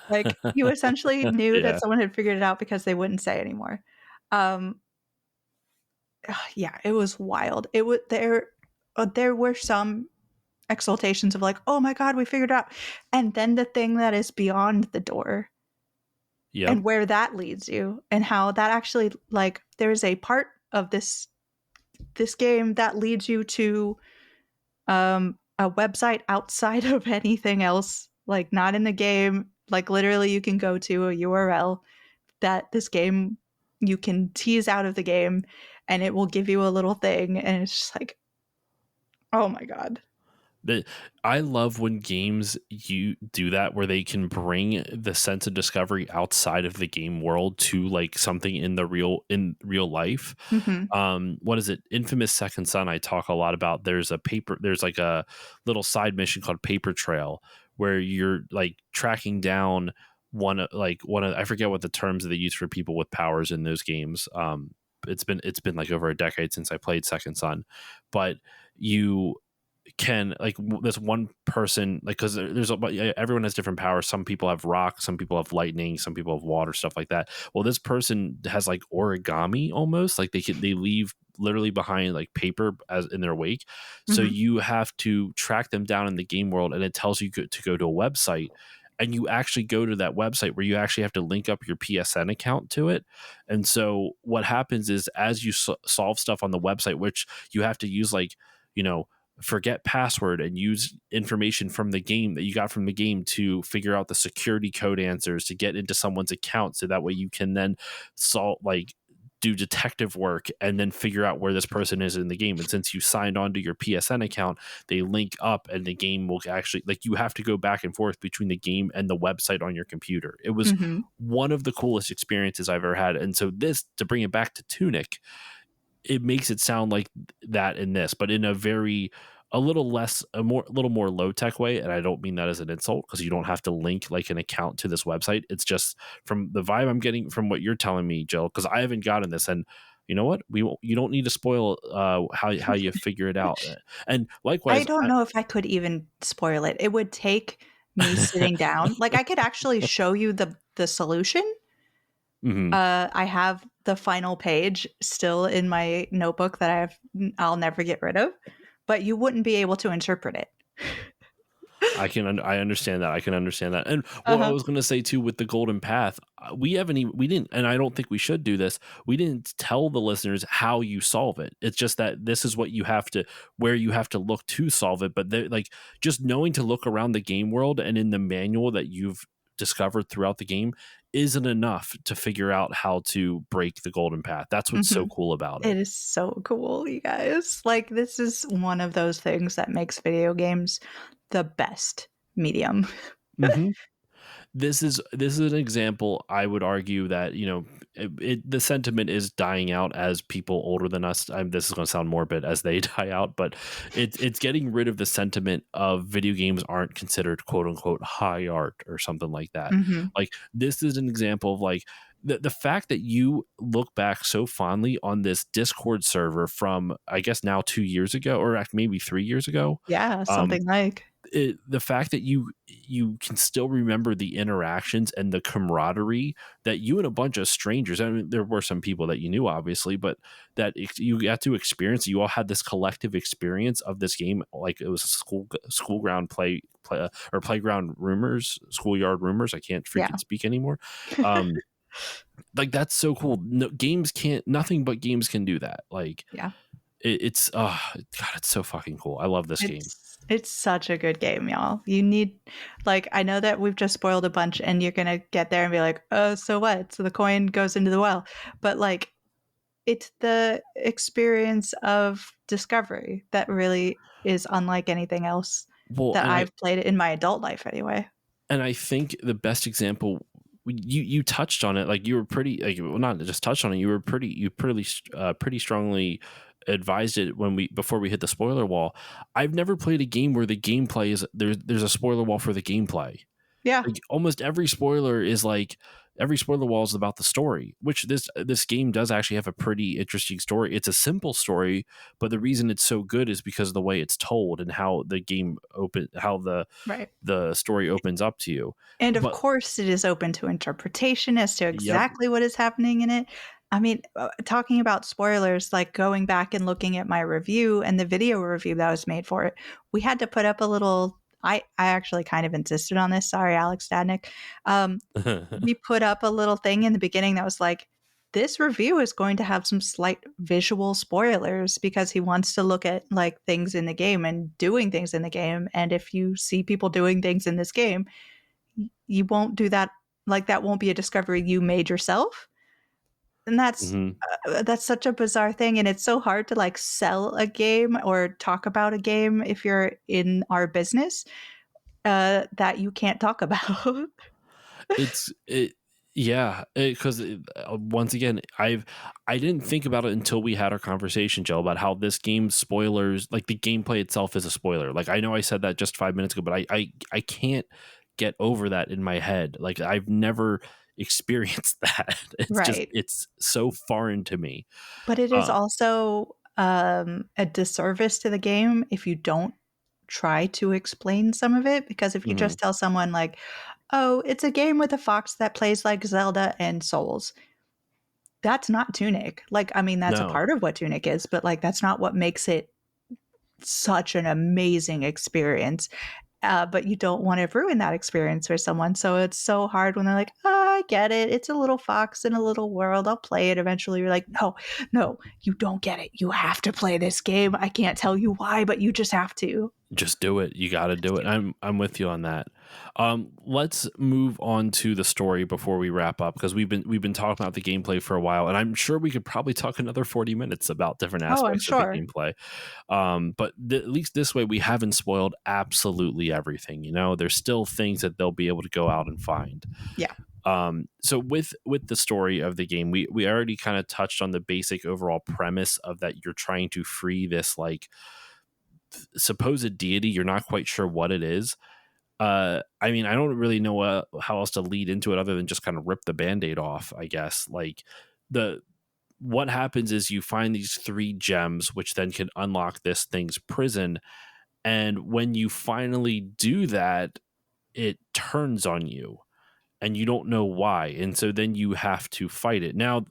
Like, you essentially knew that Yeah. someone had figured it out because they wouldn't say anymore. Um, yeah, it was wild. It was there were some exaltations of like, "Oh my god, we figured it out." And then the thing that is beyond the door Yep. and where that leads you and how that actually like there's a part of this game that leads you to a website outside of anything else, like not in the game. Like literally you can go to a URL that this game you can tease out of the game and it will give you a little thing and it's just like, oh my god. The I love when games you do that where they can bring the sense of discovery outside of the game world to like something in real life. Mhm. What is it? Infamous Second Son I talk a lot about. There's like a little side mission called Paper Trail where you're like tracking down one of I forget what the terms that they use for people with powers in those games. It's been like over a decade since I played Second Son, but you can like this one person like because everyone has different powers. Some people have rock, some people have lightning, some people have water, stuff like that. Well, this person has like origami almost, like they leave literally behind like paper as in their wake. So Mhm. you have to track them down in the game world, and it tells you to go to a website, and you actually go to that website where you actually have to link up your PSN account to it. And so what happens is as you solve stuff on the website, which you have to use like, you know, forget password and use information from the game that you got from the game to figure out the security code answers to get into someone's account, so that way you can then solve like do detective work and then figure out where this person is in the game. And since you signed on to your PSN account, they link up and the game will actually like you have to go back and forth between the game and the website on your computer. It was Mhm. one of the coolest experiences I've ever had. And so this, to bring it back to Tunic, it makes it sound like that in this, but in a little more low tech way. And I don't mean that as an insult because you don't have to link like an account to this website. It's just from the vibe I'm getting from what you're telling me, Jill, because I haven't gotten this. And you know what? You don't need to spoil how you figure it out. And I likewise, don't know if I could even spoil it. It would take me sitting down. Like I could actually show you the solution. mhm. I have the final page still in my notebook that I'll never get rid of, but you wouldn't be able to interpret it. I understand that. I can understand that. And what I Uh-huh. was going to say too with the golden path, we didn't, and I don't think we should do this. We didn't tell the listeners how you solve it. It's just that this is what you have to, where you have to look to solve it. But like just knowing to look around the game world and in the manual that you've discovered throughout the game isn't enough to figure out how to break the golden path. That's what's so Mhm. cool about It it. is so cool, you guys. Like, this is one of those things that makes video games the best medium. hmm this is an example. I would argue that the sentiment is dying out as people older than us. This is going to sound morbid as they die out, but it's getting rid of the sentiment of video games aren't considered quote unquote high art or something like that. Mhm. Like this is an example of like the fact that you look back so fondly on this Discord server from I guess now 2 years ago or maybe 3 years ago. Yeah, Um, something like the fact that you can still remember the interactions and the camaraderie that you and a bunch of strangers, I mean there were some people that you knew obviously, but that you got to experience, you all had this collective experience of this game like it was a school ground play or playground rumors, schoolyard rumors. I can't yeah. freaking speak anymore. um like that's so cool. No, games can't, nothing but games can do that. Like Yeah. it's god, it's so fucking cool. I love this game. It's such a good game, y'all. You need like, I know that we've just spoiled a bunch and you're gonna get there and be like, "Oh, so what? So the coin goes into the well." But, like, it's the experience of discovery that really is unlike anything else Well, that I've played in my adult life anyway. and I think the best example. you touched on it, like you were pretty, like, well, not just touched on it, pretty strongly advised it when we before we hit the spoiler wall. I've never played a game where the gameplay is there's a spoiler wall for the gameplay. Yeah, Like almost every spoiler wall is about the story, which this game does actually have a pretty interesting story. It's a simple story, but the reason it's so good is because of the way it's told and how right. the story opens up to you. And of But course, it is open to interpretation as to yep. exactly what is happening in it. I mean, talking about spoilers, like going back and looking at my review and the video review that was made for it, we had to put up a little. I actually kind of insisted on this. Sorry, Alex Stadnick. Um, we put up a little thing in the beginning that was like, this review is going to have some slight visual spoilers because he wants to look at like things in the game and doing things in the game. And if you see people doing things in this game, you won't do that. Like that won't be a discovery you made yourself. And Mhm. that's such a bizarre thing. And it's so hard to like sell a game or talk about a game if you're in our business that you can't talk about. It's it yeah, because once again, I didn't think about it until we had our conversation, Joe, about how this game's spoilers, like the gameplay itself, is a spoiler. Like I know I said that just 5 minutes ago, but I can't get over that in my head. Like I've never experienced that. Right. It's so foreign to me. But it is Uh, also a disservice to the game if you don't try to explain some of it. Because if you mhm. just tell someone, like, oh, it's a game with a fox that plays like Zelda and Souls, that's not Tunic. Like, I mean, that's a No. part of what Tunic is, but like, that's not what makes it such an amazing experience. But you don't want to ruin that experience for someone. So it's so hard when they're like, oh, I get it. It's a little fox in a little world. I'll play it eventually. You're like, no, no, you don't get it. You have to play this game. I can't tell you why, but you just have to. Just do it. You got to Just do it. do it. I'm with you on that. Let's move on to the story before we wrap up because we've been talking about the gameplay for a while, and I'm sure we could probably talk another 40 minutes about different Oh, I'm aspects of the sure. gameplay. But at least this way, we haven't spoiled absolutely everything. You know, there's still things that they'll be able to go out and find. Yeah. So with the story of the game, we already kind of touched on the basic overall premise of that you're trying to free this like supposed deity. You're not quite sure what it is. I mean, I don't really know how else to lead into it other than just kind of rip the band-aid off, I guess. Like the what happens is you find these three gems, which then can unlock this thing's prison. And when you finally do that, it turns on you and you don't know why. And so then you have to fight it. Now,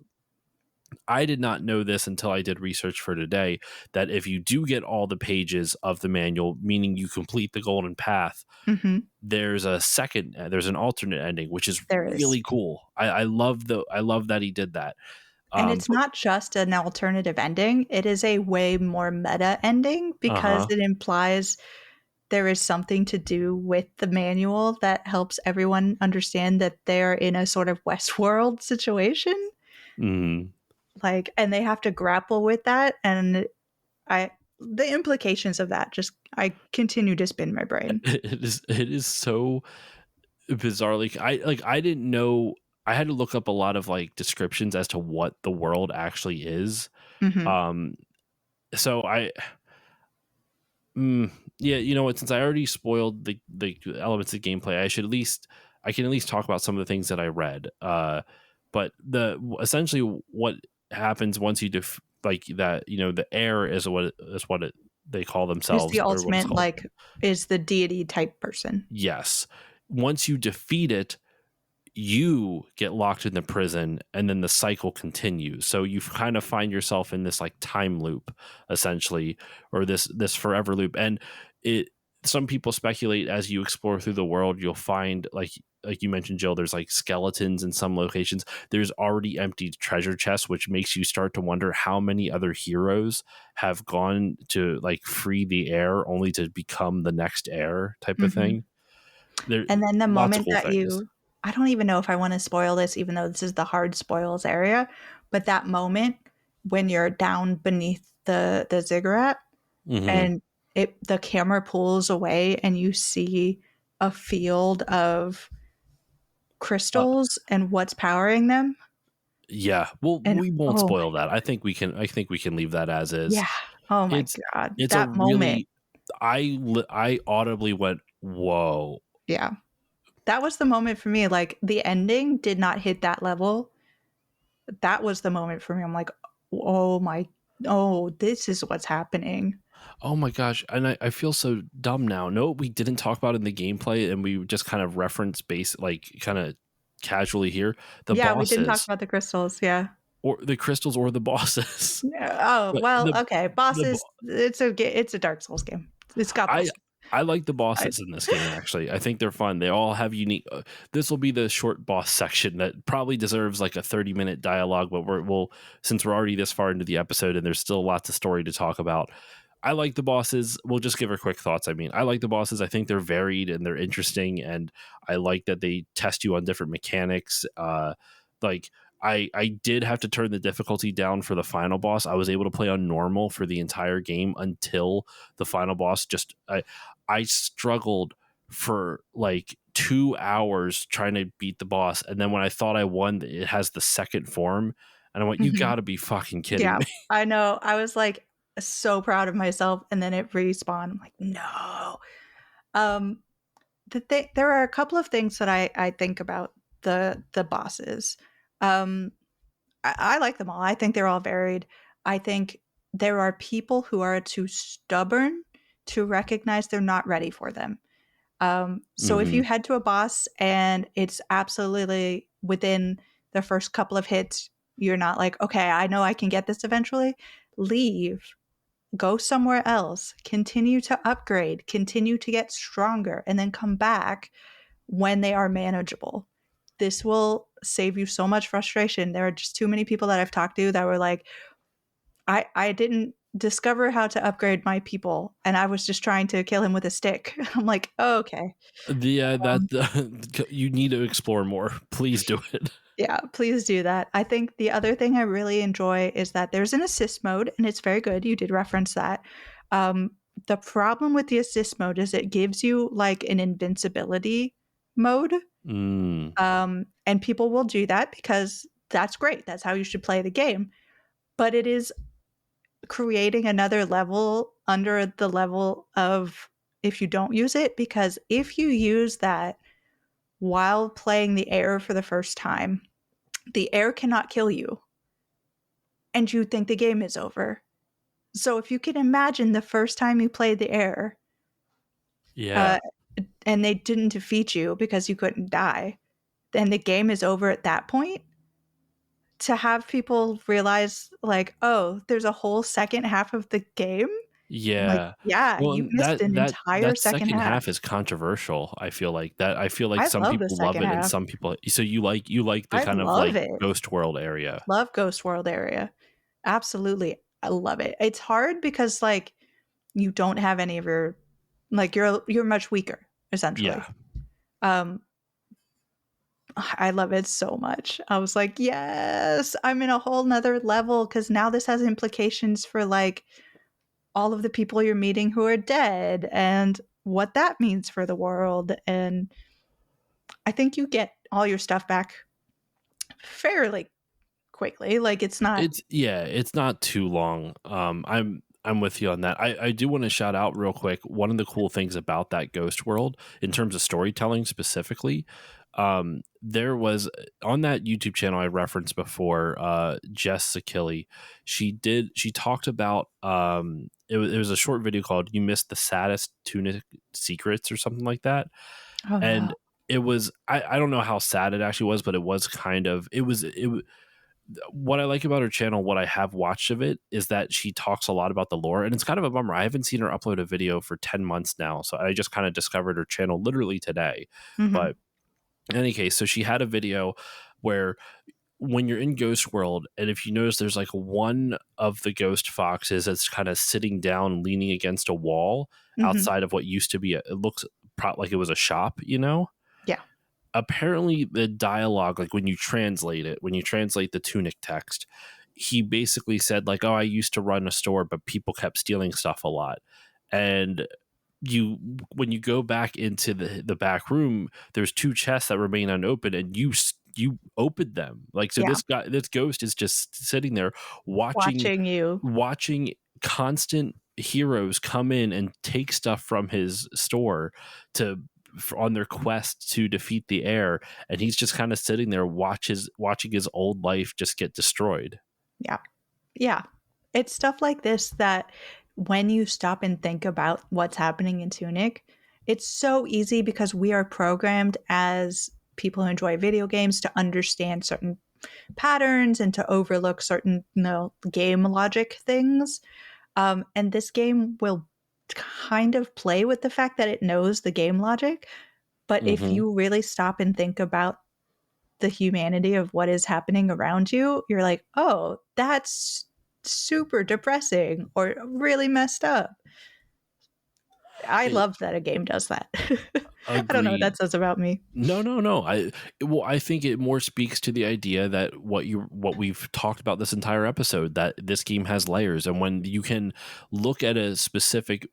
I did not know this until I did research for today that if you do get all the pages of the manual, meaning you complete the golden path, Hmm. there's an alternate ending, which is There is. really cool. I love that he did that. And it's But not just an alternative ending, it is a way more meta ending because uh-huh. it implies there is something to do with the manual that helps everyone understand that they're in a sort of Westworld situation. Mhm. Like, and they have to grapple with that. And the implications of that just, I continue to spin my brain. It is so bizarrely I didn't know. I had to look up a lot of like descriptions as to what the world actually is. Hmm. Um so mm, yeah, you know what, since I already spoiled the elements of gameplay, I can at least talk about some of the things that I read. But the essentially what happens once you like that, you know, the air is what they call Is themselves the or what it's ultimate, called. like, is the deity type person. Yes. Once you defeat it, you get locked in the prison and then the cycle continues. So you kind of find yourself in this like time loop essentially, or this forever loop. And it some people speculate as you explore through the world, you'll find like you mentioned, Jill, there's like skeletons in some locations. There's already empty treasure chests, which makes you start to wonder how many other heroes have gone to like free the air only to become the next heir type of Hmm. thing. There And then the lots of moment cool that things. I don't even know if I want to spoil this, even though this is the hard spoils area, but that moment when you're down beneath the ziggurat Hmm. and the camera pulls away and you see a field of Uh, crystals and what's powering them. yeah, well, And we won't oh my, spoil that. I think we can leave that as is. yeah. Oh my It's god, it's a that moment. really I audibly went, "Whoa." Yeah. That was the moment for me, like, the ending did not hit that level. That was the moment for me. I'm like, "Oh my oh, this is what's happening." Oh my gosh, and I feel so dumb now. No, we didn't talk about it in the gameplay, and we just kind of reference base like kinda casually here, the Yeah, we didn't talk bosses, about the crystals, yeah. or the crystals or the bosses. Yeah, oh, But well, okay, the bo bosses, it's a Dark Souls game. It's got I bosses. I like the I bosses in this game, actually. I think they're fun. They all have unique this will be the short boss section that probably deserves, like, a 30-minute dialogue, but we'll since we're already this far into the episode and there's still lots of story to talk about, I like the bosses. We'll just give our quick thoughts. I mean, I like the bosses. I think they're varied and they're interesting, and I like that they test you on different mechanics. Like I did have to turn the difficulty down for the final boss. I was able to play on normal for the entire game until the final boss. I struggled for like 2 hours trying to beat the boss, and then when I thought I won, it has the second form, and I went, "You Mhm. got to be fucking kidding Yeah, me!" I know. I was, like, so proud of myself, and then it respawned. I'm like, "No." Um, there are a couple of things that I think about the bosses. Um, I like them all. I think they're all varied. I think there are people who are too stubborn to recognize they're not ready for them. So if Hmm. you head to a boss and it's absolutely within the first couple of hits, you're not like, okay, I know I can get this eventually. Leave, go somewhere else, continue to upgrade, continue to get stronger, and then come back when they are manageable. This will save you so much frustration. There are just too many people that I've talked to that were like, I didn't discover how to upgrade my people, and I was just trying to kill him with a stick. I'm like, oh, okay. That Um, you need to explore more. Please do it. yeah, please do that. I think the other thing I really enjoy is that there's an assist mode, and it's very good. You did reference that. Um, the problem with the assist mode is it gives you like an invincibility mode. Mm, And people will do that because that's great. That's how you should play the game. But it is creating another level under the level of if you don't use it, because if you use that while playing the air for the first time, the air cannot kill you and you think the game is over. So if you can imagine the first time you played the air, yeah. uh, and they didn't defeat you because you couldn't die, then the game is over at that point. To have people realize, like, oh, there's a whole second half of the game. I'm like, Yeah. yeah, Well, you and missed an entire that second second half. half is controversial. I feel like I some love the people love second it and half. some people so you like the I kind of love like it. ghost world area. Love Ghost World area. Absolutely. I love it. It's hard because, like, you don't have any of your like, you're much weaker, Yeah. essentially. Um, I love it so much. I was like, "Yes, I'm in a whole whole 'nother level because now this has implications for, like, all of the people you're meeting who are dead and what that means for the world." And I think you get all your stuff back fairly quickly. Like, it's not. It's not too long. I'm with you on that. I do want to shout out real quick. One of the cool things about that ghost world, in terms of storytelling specifically, there was on that YouTube channel I referenced before, Jess Sakili. She talked about it was a short video called "You Missed the Saddest Tunic Secrets" or something like that, Oh, no. and it was I don't know how sad it actually was, but it was kind of what I like about her channel, what I have watched of it, is that she talks a lot about the lore, and it's kind of a bummer. I haven't seen her upload a video for 10 months now, so I just kind of discovered her channel literally today. Mhm. But in any case, so she had a video where when you're in Ghost World, and if you notice, there's like one of the ghost foxes that's kind of sitting down, leaning against a wall Mhm. outside of what used to be it looks like it was a shop, you know? Yeah. Apparently the dialogue, like when you translate it, when you translate the Tunic text, he basically said like, oh, I used to run a store but people kept stealing stuff a lot, and you when you go back into the back room, there's two chests that remain unopened, and you opened them. Like, so Yeah, this ghost is just sitting there watching watching you. watching constant heroes come in and take stuff from his store to on their quest to defeat the heir, and he's just kind of sitting there watching his old life just get destroyed. Yeah. Yeah. It's stuff like this that when you stop and think about what's happening in Tunic, it's so easy because we are programmed as people who enjoy video games to understand certain patterns and to overlook certain, game logic things. And this game will kind of play with the fact that it knows the game logic. But if Hmm. you really stop and think about the humanity of what is happening around you, you're like, oh, that's super depressing or really messed up. I love that a game does that. I don't know what Agreed. that says about me. No, no, no. I think it more speaks to the idea that what we've talked about this entire episode, that this game has layers, and when you can look at a specific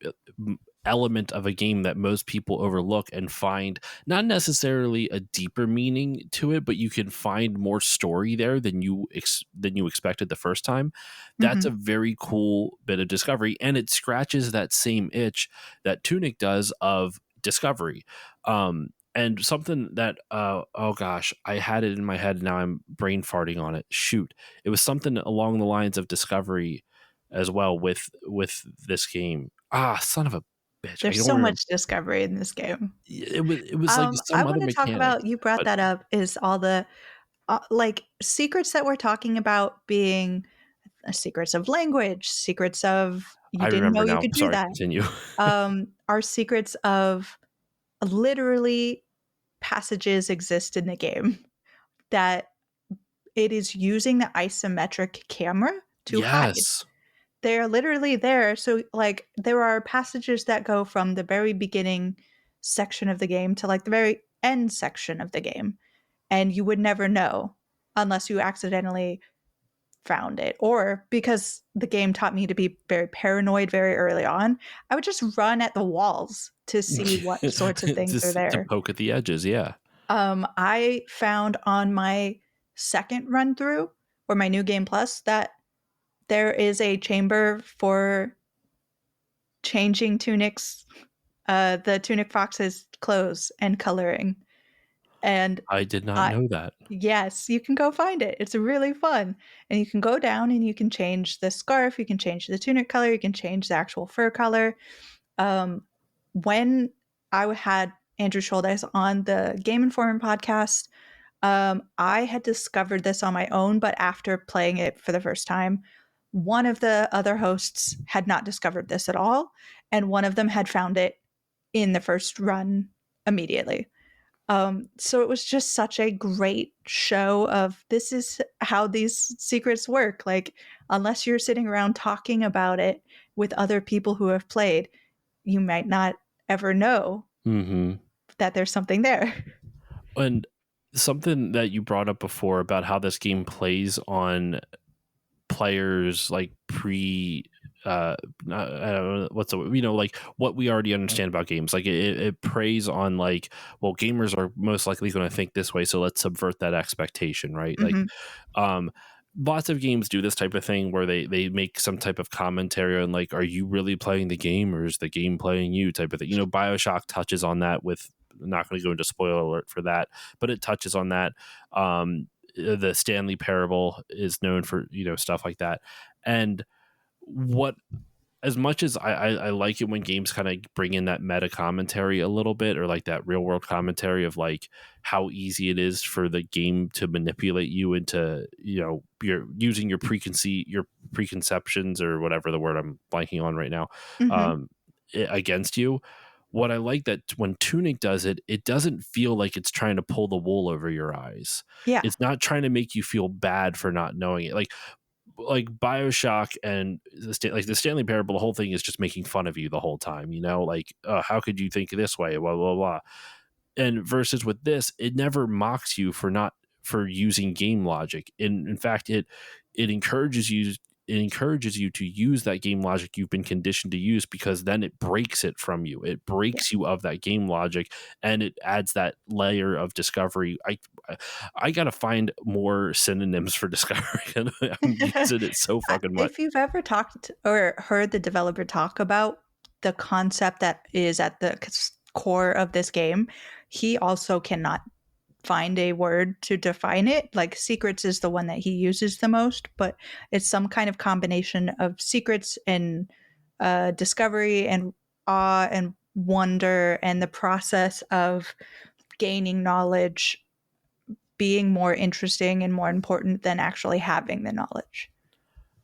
element of a game that most people overlook and find not necessarily a deeper meaning to it, but you can find more story there than you expected the first time. That's a Mhm. very cool bit of discovery, and it scratches that same itch that Tunic does of discovery. And something that oh gosh, I had it in my head, now I'm brain farting on it. Shoot. It was something along the lines of discovery as well with this game. Ah, son of a bitch. I There's don't so remember. much discovery in this game. It was like I some other want to talk mechanic, about, you brought but that up, is all the like secrets that we're talking about being secrets of language, secrets of you I didn't know remember you now. could do Sorry, that. continue. Are secrets of literally passages exist in the game that it is using the isometric camera to hide. Yes. They're literally there. So, like, there are passages that go from the very beginning section of the game to like the very end section of the game. And you would never know unless you accidentally found it. Or because the game taught me to be very paranoid very early on, I would just run at the walls to see what sorts of things are To there. poke at the edges, yeah. I found on my second run through, or my new game plus, that there is a chamber for changing tunics, the tunic fox's clothes and coloring. And I did not I know that. yes, you can go find it. It's really fun. And you can go down and you can change the scarf, you can change the tunic color, you can change the actual fur color. When I had Andrew Shouldice on the Game Informer podcast, I had discovered this on my own, but after playing it for the first time, one of the other hosts had not discovered this at all, and one of them had found it in the first run immediately. So it was just such a great show of this is how these secrets work. Like, unless you're sitting around talking about it with other people who have played, you might not ever know Mhm. that there's something there. And something that you brought up before about how this game plays on players like I don't know what's the, like what we already understand about games, like it preys on like, well, gamers are most likely going to think this way, so let's subvert that expectation, right? Like, Mhm. um lots of games do this type of thing where they make some type of commentary on, like, are you really playing the game or is the game playing you, type of thing. BioShock touches on that with, I'm not going to go into spoiler alert for that, but it touches on that. The Stanley Parable is known for, stuff like that. And what, as much as I like it when games kind of bring in that meta commentary a little bit, or like that real world commentary of like how easy it is for the game to manipulate you into, you're using your preconceptions, or whatever the word I'm blanking on right now, Mhm. um, against you. What I like that when Tunic does it, it doesn't feel like it's trying to pull the wool over your eyes. Yeah. It's not trying to make you feel bad for not knowing it. Like BioShock and like the Stanley Parable, the whole thing is just making fun of you the whole time. Like, how could you think this way? Blah blah blah. And versus with this, it never mocks you for not for using game logic. In fact, it encourages you. it encourages you to use that game logic you've been conditioned to use, because then it breaks it from you. It Yeah. breaks you of that game logic, and it adds that layer of discovery. I gotta find more synonyms for discovery. I'm using it so fucking much. If you've ever talked or heard the developer talk about the concept that is at the core of this game, he also cannot find a word to define it. Like secrets is the one that he uses the most, but it's some kind of combination of secrets and discovery and awe and wonder and the process of gaining knowledge being more interesting and more important than actually having the knowledge.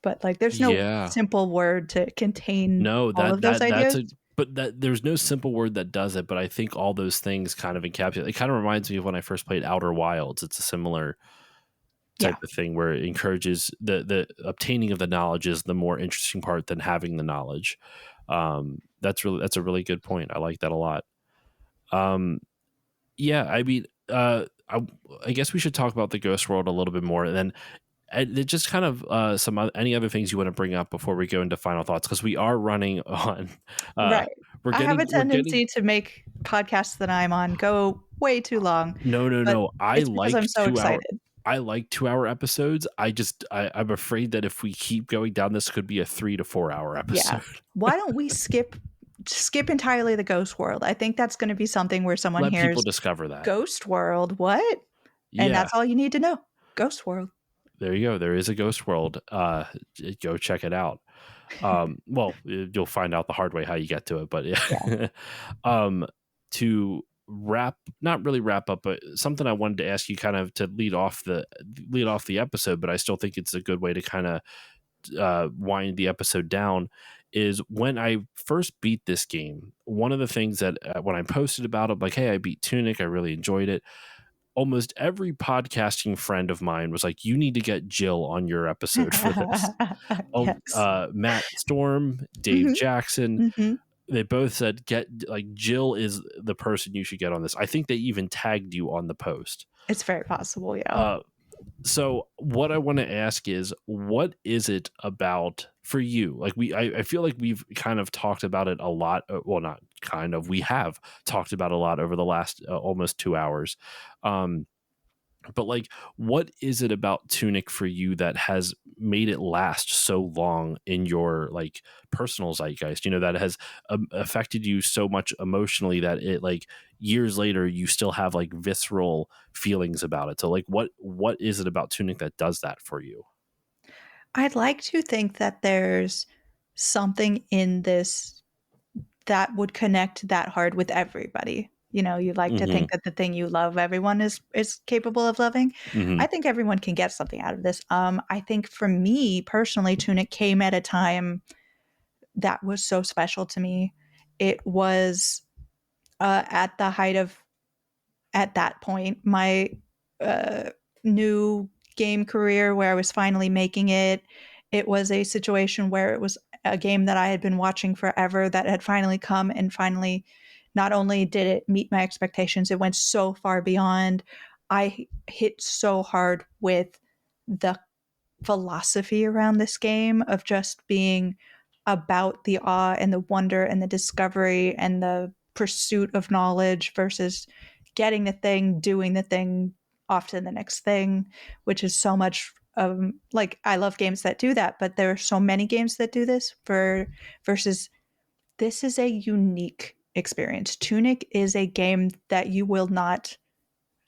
But like there's no Yeah. simple word to contain No, all of those that's ideas. a but that there's no simple word that does it, but I think all those things kind of encapsulate. It kind of reminds me of when I first played Outer Wilds. It's a similar type Yeah. of thing where it encourages the obtaining of the knowledge is the more interesting part than having the knowledge. That's a really good point. I like that a lot. Um, yeah, I mean, I guess we should talk about the Ghost World a little bit more, and then just kind of any other things you want to bring up before we go into final thoughts, because we are running on. Uh, Right. I have a we're getting. tendency to make podcasts that I'm on go way too long, No, no, but no. it's because I'm so excited. I like 2 hour episodes. I'm afraid that if we keep going down, this could be a 3 to 4 hour Yeah. episode. Why don't we skip entirely the ghost world? I think that's going to be something where someone Let people hears discover that. ghost world, what? And Yeah, that's all you need to know. Ghost world. there you go. There is a ghost world. Go check it out. Well, you'll find out the hard way how you get to it, but Yeah. yeah. To not really wrap up, but something I wanted to ask you, kind of to lead off the episode, but I still think it's a good way to kind of wind the episode down, is when I first beat this game. One of the things that when I posted about it, like, hey, I beat Tunic, I really enjoyed it. Almost every podcasting friend of mine was like, you need to get Jill on your episode for this. Yes. Matt Storm, Dave Mhm. Jackson, Mhm. they both said, get, like, Jill is the person you should get on this. I think they even tagged you on the post. It's very possible, yeah. Uh, so what I want to ask is, what is it about for you? Like I feel like we've kind of talked about it a lot. Well, not kind of, we have talked about a lot over the last almost 2 hours. But like, what is it about Tunic for you that has made it last so long in your like personal zeitgeist? You know, that has affected you so much emotionally that it, like, years later you still have like visceral feelings about it. So like, what is it about Tunic that does that for you? I'd like to think that there's something in this that would connect that hard with everybody. You know, you like to Hmm. think that the thing you love, everyone is capable of loving. Hmm. I think everyone can get something out of this. I think for me personally, Tunic came at a time that was so special to me. It was at the height of at that point my uh, new game career where I was finally making it. It was a situation where it was a game that I had been watching forever that had finally come and finally not only did it meet my expectations, it went so far beyond. I hit so hard with the philosophy around this game of just being about the awe and the wonder and the discovery and the pursuit of knowledge versus getting the thing, doing the thing, off to the next thing, which is so much like I love games that do that, but there are so many games that do this versus this is a unique experience. Tunic is a game that you will not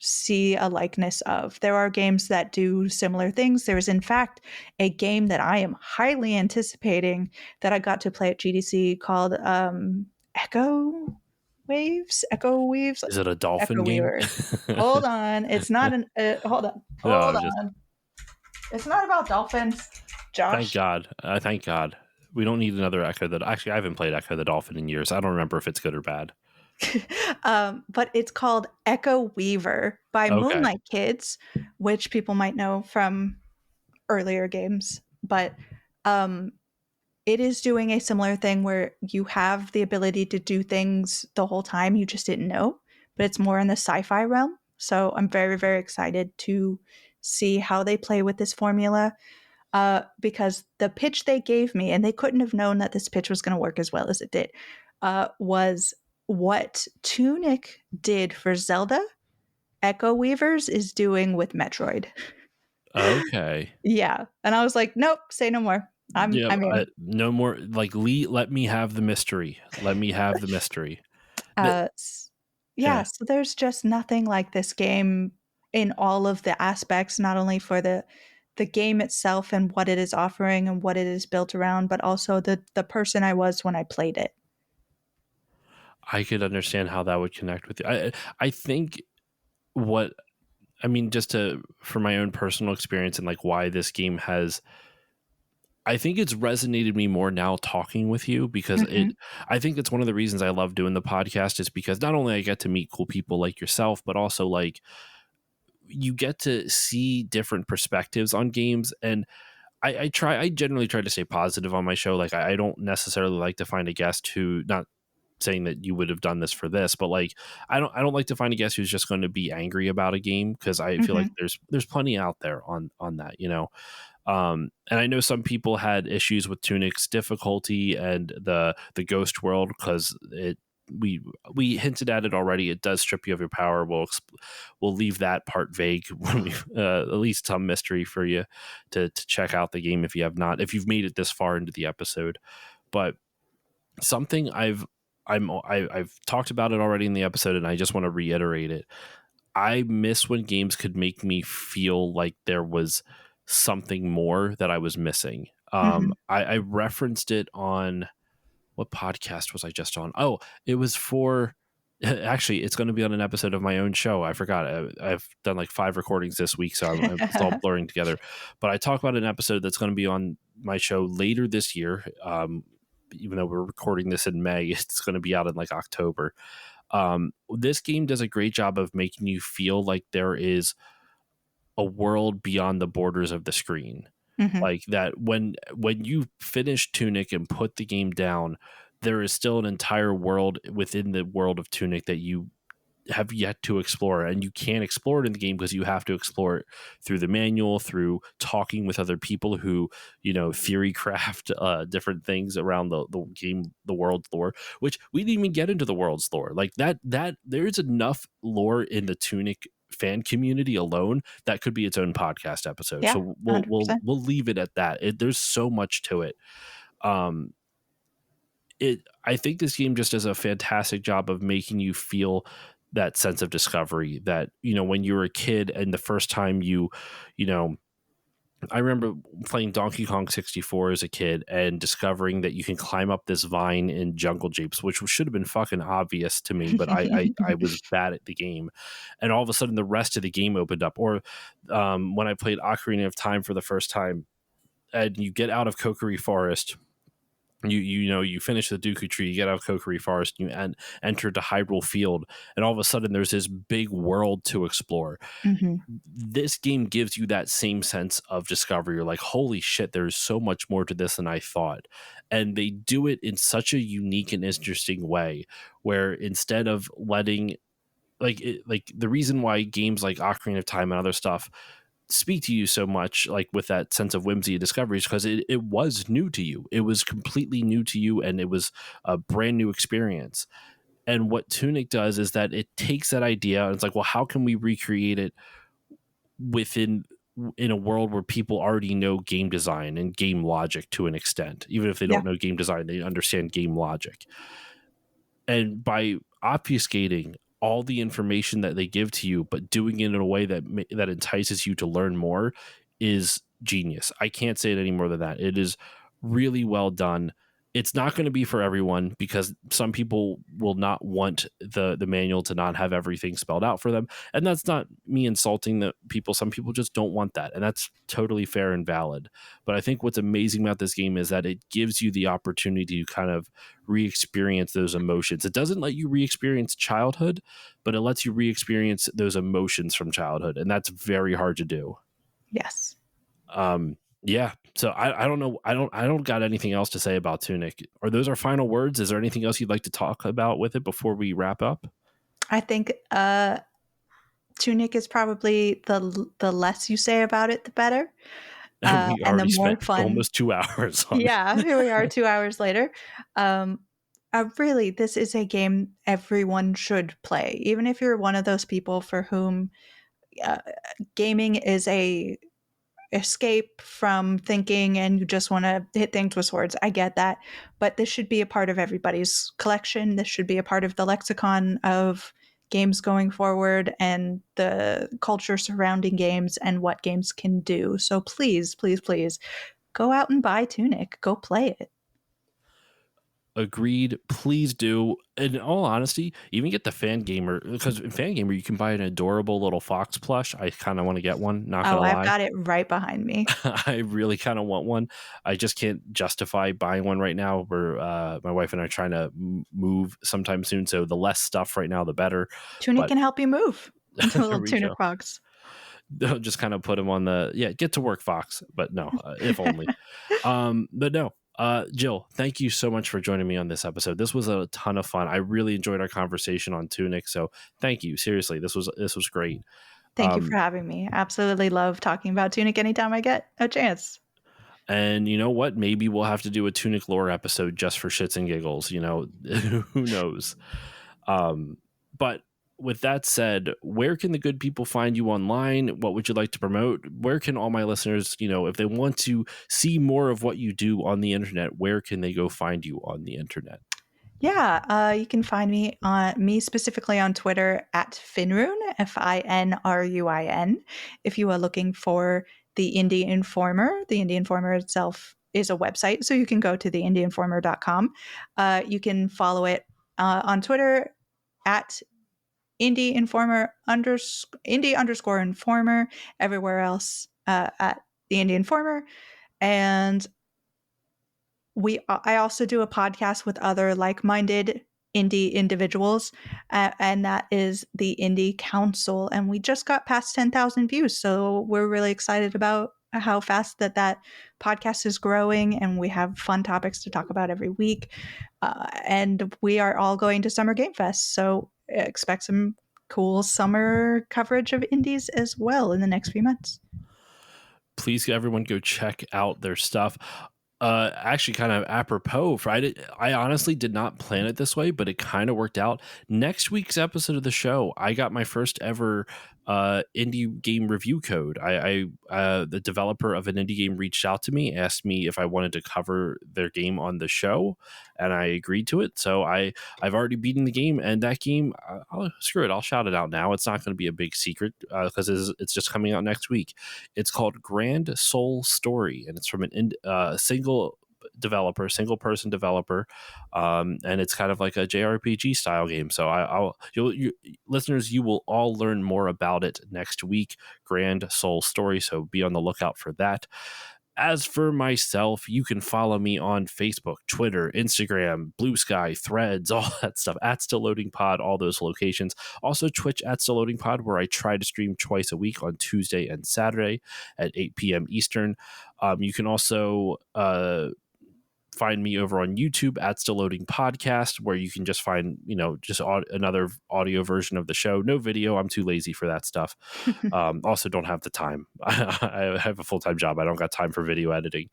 see a likeness of. There are games that do similar things. There is, in fact, a game that I am highly anticipating that I got to play at GDC called Echo Echo Waves, Is it a dolphin Echo game? Weaver. Hold on, it's not an. No, Hold just on. It's not about dolphins, thank Josh. God. Thank God. We don't need another Echo. That actually, I haven't played Echo the Dolphin in years. I don't remember if it's good or bad. But it's called Echo Weaver by Okay. Moonlight Kids, which people might know from earlier games. But um, it is doing a similar thing where you have the ability to do things the whole time, you just didn't know, but it's more in the sci-fi realm. So I'm very, very excited to see how they play with this formula. because the pitch they gave me, and they couldn't have known that this pitch was going to work as well as it did, was what Tunic did for Zelda, Echo Weavers is doing with Metroid. Okay. Yeah, and I was like, nope, say no more. Yeah, I'm in. no more, like, let me have the mystery. Let me have the mystery. That Uh, yeah, yeah. so there's just nothing like this game in all of the aspects, not only for the game itself and what it is offering and what it is built around, but also the person I was when I played it. I could understand how that would connect with you. I think what I mean, just to for my own personal experience and like why this game has, I think it's resonated me more now talking with you because Mhm, I think it's one of the reasons I love doing the podcast is because not only I get to meet cool people like yourself, but also like you get to see different perspectives on games. And I generally try to stay positive on my show. Like I don't necessarily like to find a guest who, not saying that you would have done this for this, but like I don't like to find a guest who's just going to be angry about a game, because I feel like mhm, there's plenty out there on that, you know. And I know some people had issues with Tunic's difficulty and the ghost world, because it we hinted at it already. It does strip you of your power. We'll leave that part vague when we at least some mystery for you to check out the game if you have not, if you've made it this far into the episode. But something I've talked about it already in the episode, and I just want to reiterate it. I miss when games could make me feel like there was something more that I was missing. mhm. I referenced it on, what podcast was I just on? Oh, it was for, actually, it's going to be on an episode of my own show. I forgot. I've done like 5 recordings this week, so it's all blurring together. But I talk about an episode that's going to be on my show later this year. Even though we're recording this in May, it's going to be out in like October. This game does a great job of making you feel like there is a world beyond the borders of the screen. Mhm. Like that when you finish Tunic and put the game down, there is still an entire world within the world of Tunic that you have yet to explore, and you can't explore it in the game because you have to explore it through the manual, through talking with other people who, you know, theory craft different things around the game, the world's lore, which we didn't even get into the world's lore. Like that there's enough lore in the Tunic fan community alone that could be its own podcast episode. Yeah, So we'll we'll 100%. we'll leave it at that. There's so much to it. um I think this game just does a fantastic job of making you feel that sense of discovery that, you know, when you were a kid and the first time you know, I remember playing Donkey Kong 64 as a kid and discovering that you can climb up this vine in Jungle Japes, which should have been fucking obvious to me, but I was bad at the game. And all of a sudden the rest of the game opened up. Or when I played Ocarina of Time for the first time, and you get out of Kokiri Forest, you know, you finish the Dooku tree, you get out of Kokiri Forest, you enter to Hyrule Field, and all of a sudden there's this big world to explore. Mhm. This game gives you that same sense of discovery. You're like, holy shit, there's so much more to this than I thought. And they do it in such a unique and interesting way, where instead of letting, like the reason why games like Ocarina of Time and other stuff speak to you so much, like with that sense of whimsy and discovery, is because it was new to you. It was completely new to you, and it was a brand new experience. And what Tunic does is that it takes that idea and it's like, well, how can we recreate it within, in a world where people already know game design and game logic to an extent. Even if they Yeah. don't know game design, they understand game logic. And by obfuscating all the information that they give to you, but doing it in a way that entices you to learn more, is genius. I can't say it any more than that. It is really well done. It's not going to be for everyone, because some people will not want the manual to not have everything spelled out for them, and that's not me insulting the people. Some people just don't want that, and that's totally fair and valid. But I think what's amazing about this game is that it gives you the opportunity to kind of re-experience those emotions. It doesn't let you re-experience childhood, but it lets you re-experience those emotions from childhood, and that's very hard to do. Yes. Yeah. So I don't know. I don't got anything else to say about Tunic. Are those our final words? Is there anything else you'd like to talk about with it before we wrap up? I think Tunic is probably the less you say about it, the better. And we And the already more spent fun almost 2 hours on it. Yeah, here we are 2 hours later. Really, this is a game everyone should play, even if you're one of those people for whom, uh, gaming is a escape from thinking and you just wanna hit things with swords. I get that, but this should be a part of everybody's collection. This should be a part of the lexicon of games going forward and the culture surrounding games and what games can do. So please, please, please go out and buy Tunic. Go play it. Agreed. Please do. In all honesty, even get the fan gamer, because in fan gamer you can buy an adorable little fox plush. I kind of want to get one. Not Oh, gonna I've lie, got it right behind me. I really kind of want one. I just can't justify buying one right now. We're my wife and I are trying to move sometime soon, so the less stuff right now, the better. Tunic But can help you move. The there little we Tunic go. box. They'll just kind of put them on the get to work fox, but no, if only. But no, Jill, thank you so much for joining me on this episode. This was a ton of fun. I really enjoyed our conversation on Tunic, so thank you. Seriously, this was great. Thank you for Um, having me. Absolutely love talking about Tunic anytime I get a chance. and you know what? Maybe we'll have to do a Tunic lore episode just for shits and giggles. Who knows? But with that said, where can the good people find you online? What would you like to promote? Where can all my listeners, if they want to see more of what you do on the internet, where can they go find you on the internet? Yeah, you can find me specifically on Twitter at Finruin, Finruin. If you are looking for the Indie Informer, the Indie Informer itself is a website, so you can go to theindieinformer.com. You can follow it on Twitter at Indie_Informer, everywhere else at the Indie Informer. And I also do a podcast with other like-minded indie individuals, and that is the Indie Council. And we just got past 10,000 views, so we're really excited about how fast that podcast is growing, and we have fun topics to talk about every week. And we are all going to Summer Game Fest, so expect some cool summer coverage of indies as well in the next few months. Please, everyone, go check out their stuff. Actually, kind of apropos, I honestly did not plan it this way, but it kind of worked out. Next week's episode of the show, I got my first ever indie game review code. The developer of an indie game reached out to me, asked me if I wanted to cover their game on the show, and I agreed to it. So I've already beaten the game, and that game, screw it, I'll shout it out now. It's not going to be a big secret because it's just coming out next week. It's called Grand Soul Story, and it's from a single person developer, and it's kind of like a JRPG style game. So listeners, you will all learn more about it next week. Grand Soul Story. So be on the lookout for that. As for myself, you can follow me on Facebook, Twitter, Instagram, Blue Sky, Threads, all that stuff, at Still Loading Pod, all those locations. Also Twitch at Still Loading Pod, where I try to stream twice a week on Tuesday and Saturday at 8 p.m. Eastern. You can also find me over on YouTube at Still Loading Podcast, where you can just find, just another audio version of the show. No video. I'm too lazy for that stuff. Also don't have the time. I have a full-time job. I don't got time for video editing.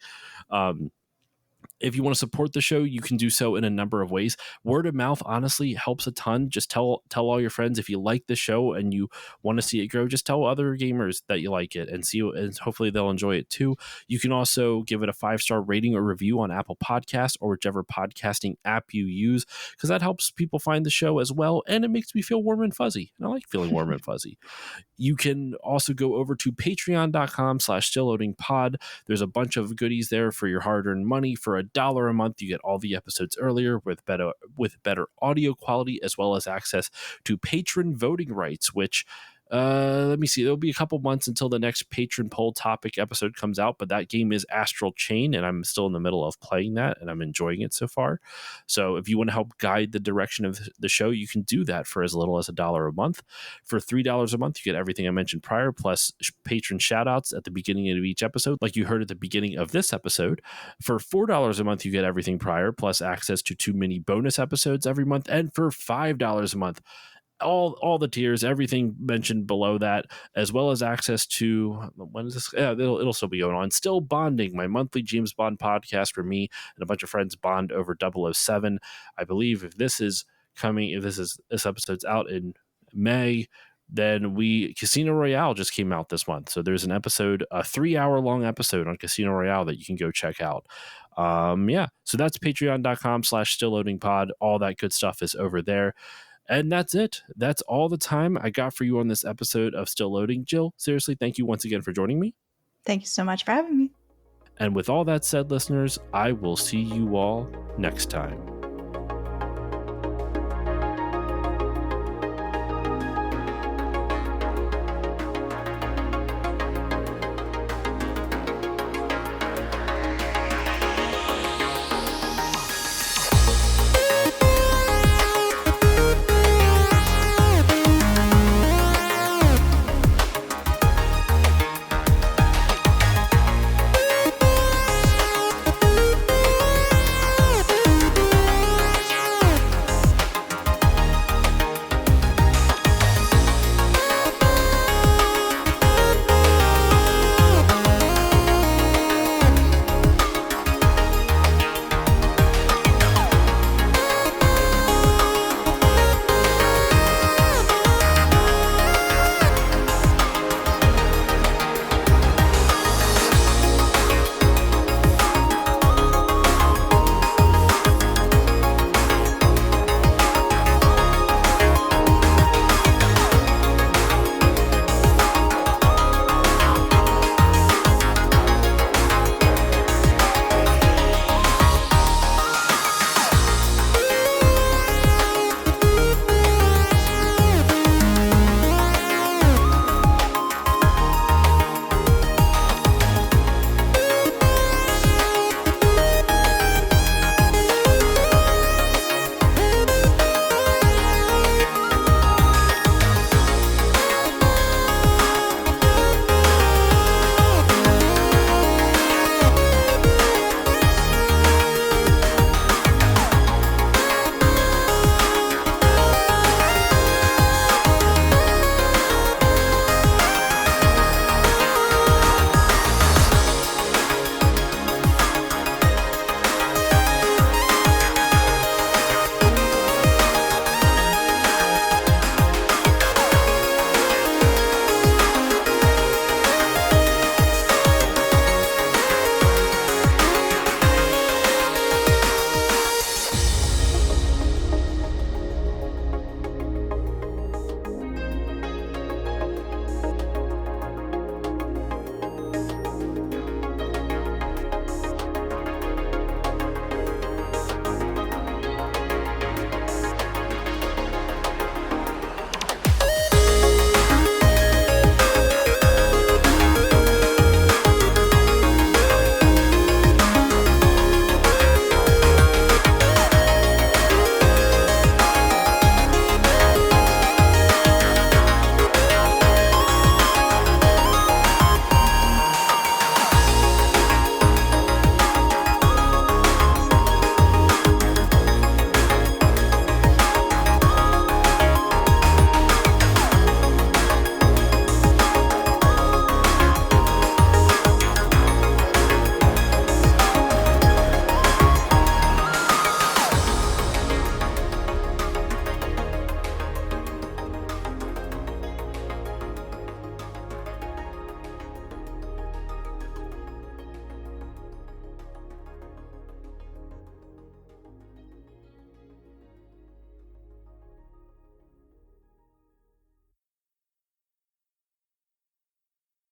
If you want to support the show, you can do so in a number of ways. Word of mouth honestly helps a ton. Just tell all your friends if you like the show and you want to see it grow. Just tell other gamers that you like it and hopefully they'll enjoy it too. You can also give it a 5-star rating or review on Apple Podcasts or whichever podcasting app you use, because that helps people find the show as well, and it makes me feel warm and fuzzy. And I like feeling warm and fuzzy. You can also go over to patreon.com/stillloadingpod. There's a bunch of goodies there for your hard-earned money. For $1 a month, you get all the episodes earlier with better audio quality, as well as access to patron voting rights, which let me see, there'll be a couple months until the next patron poll topic episode comes out, but that game is Astral Chain, and I'm still in the middle of playing that, and I'm enjoying it so far. So if you want to help guide the direction of the show, you can do that for as little as $1 a month. For $3 a month, you get everything I mentioned prior, plus patron shoutouts at the beginning of each episode, like you heard at the beginning of this episode. For $4 a month, you get everything prior, plus access to 2 mini bonus episodes every month. And for $5 a month, all the tiers, everything mentioned below that, as well as access to, when is this? Yeah, it'll still be going on. Still Bonding, my monthly James Bond podcast where me and a bunch of friends bond over 007. I believe if this episode's out in May, then Casino Royale just came out this month. So there's an episode, a 3-hour long episode on Casino Royale that you can go check out. Yeah. So that's patreon.com/stillloadingpod. All that good stuff is over there. And that's it. That's all the time I got for you on this episode of Still Loading. Jill, seriously, thank you once again for joining me. Thank you so much for having me. And with all that said, listeners, I will see you all next time.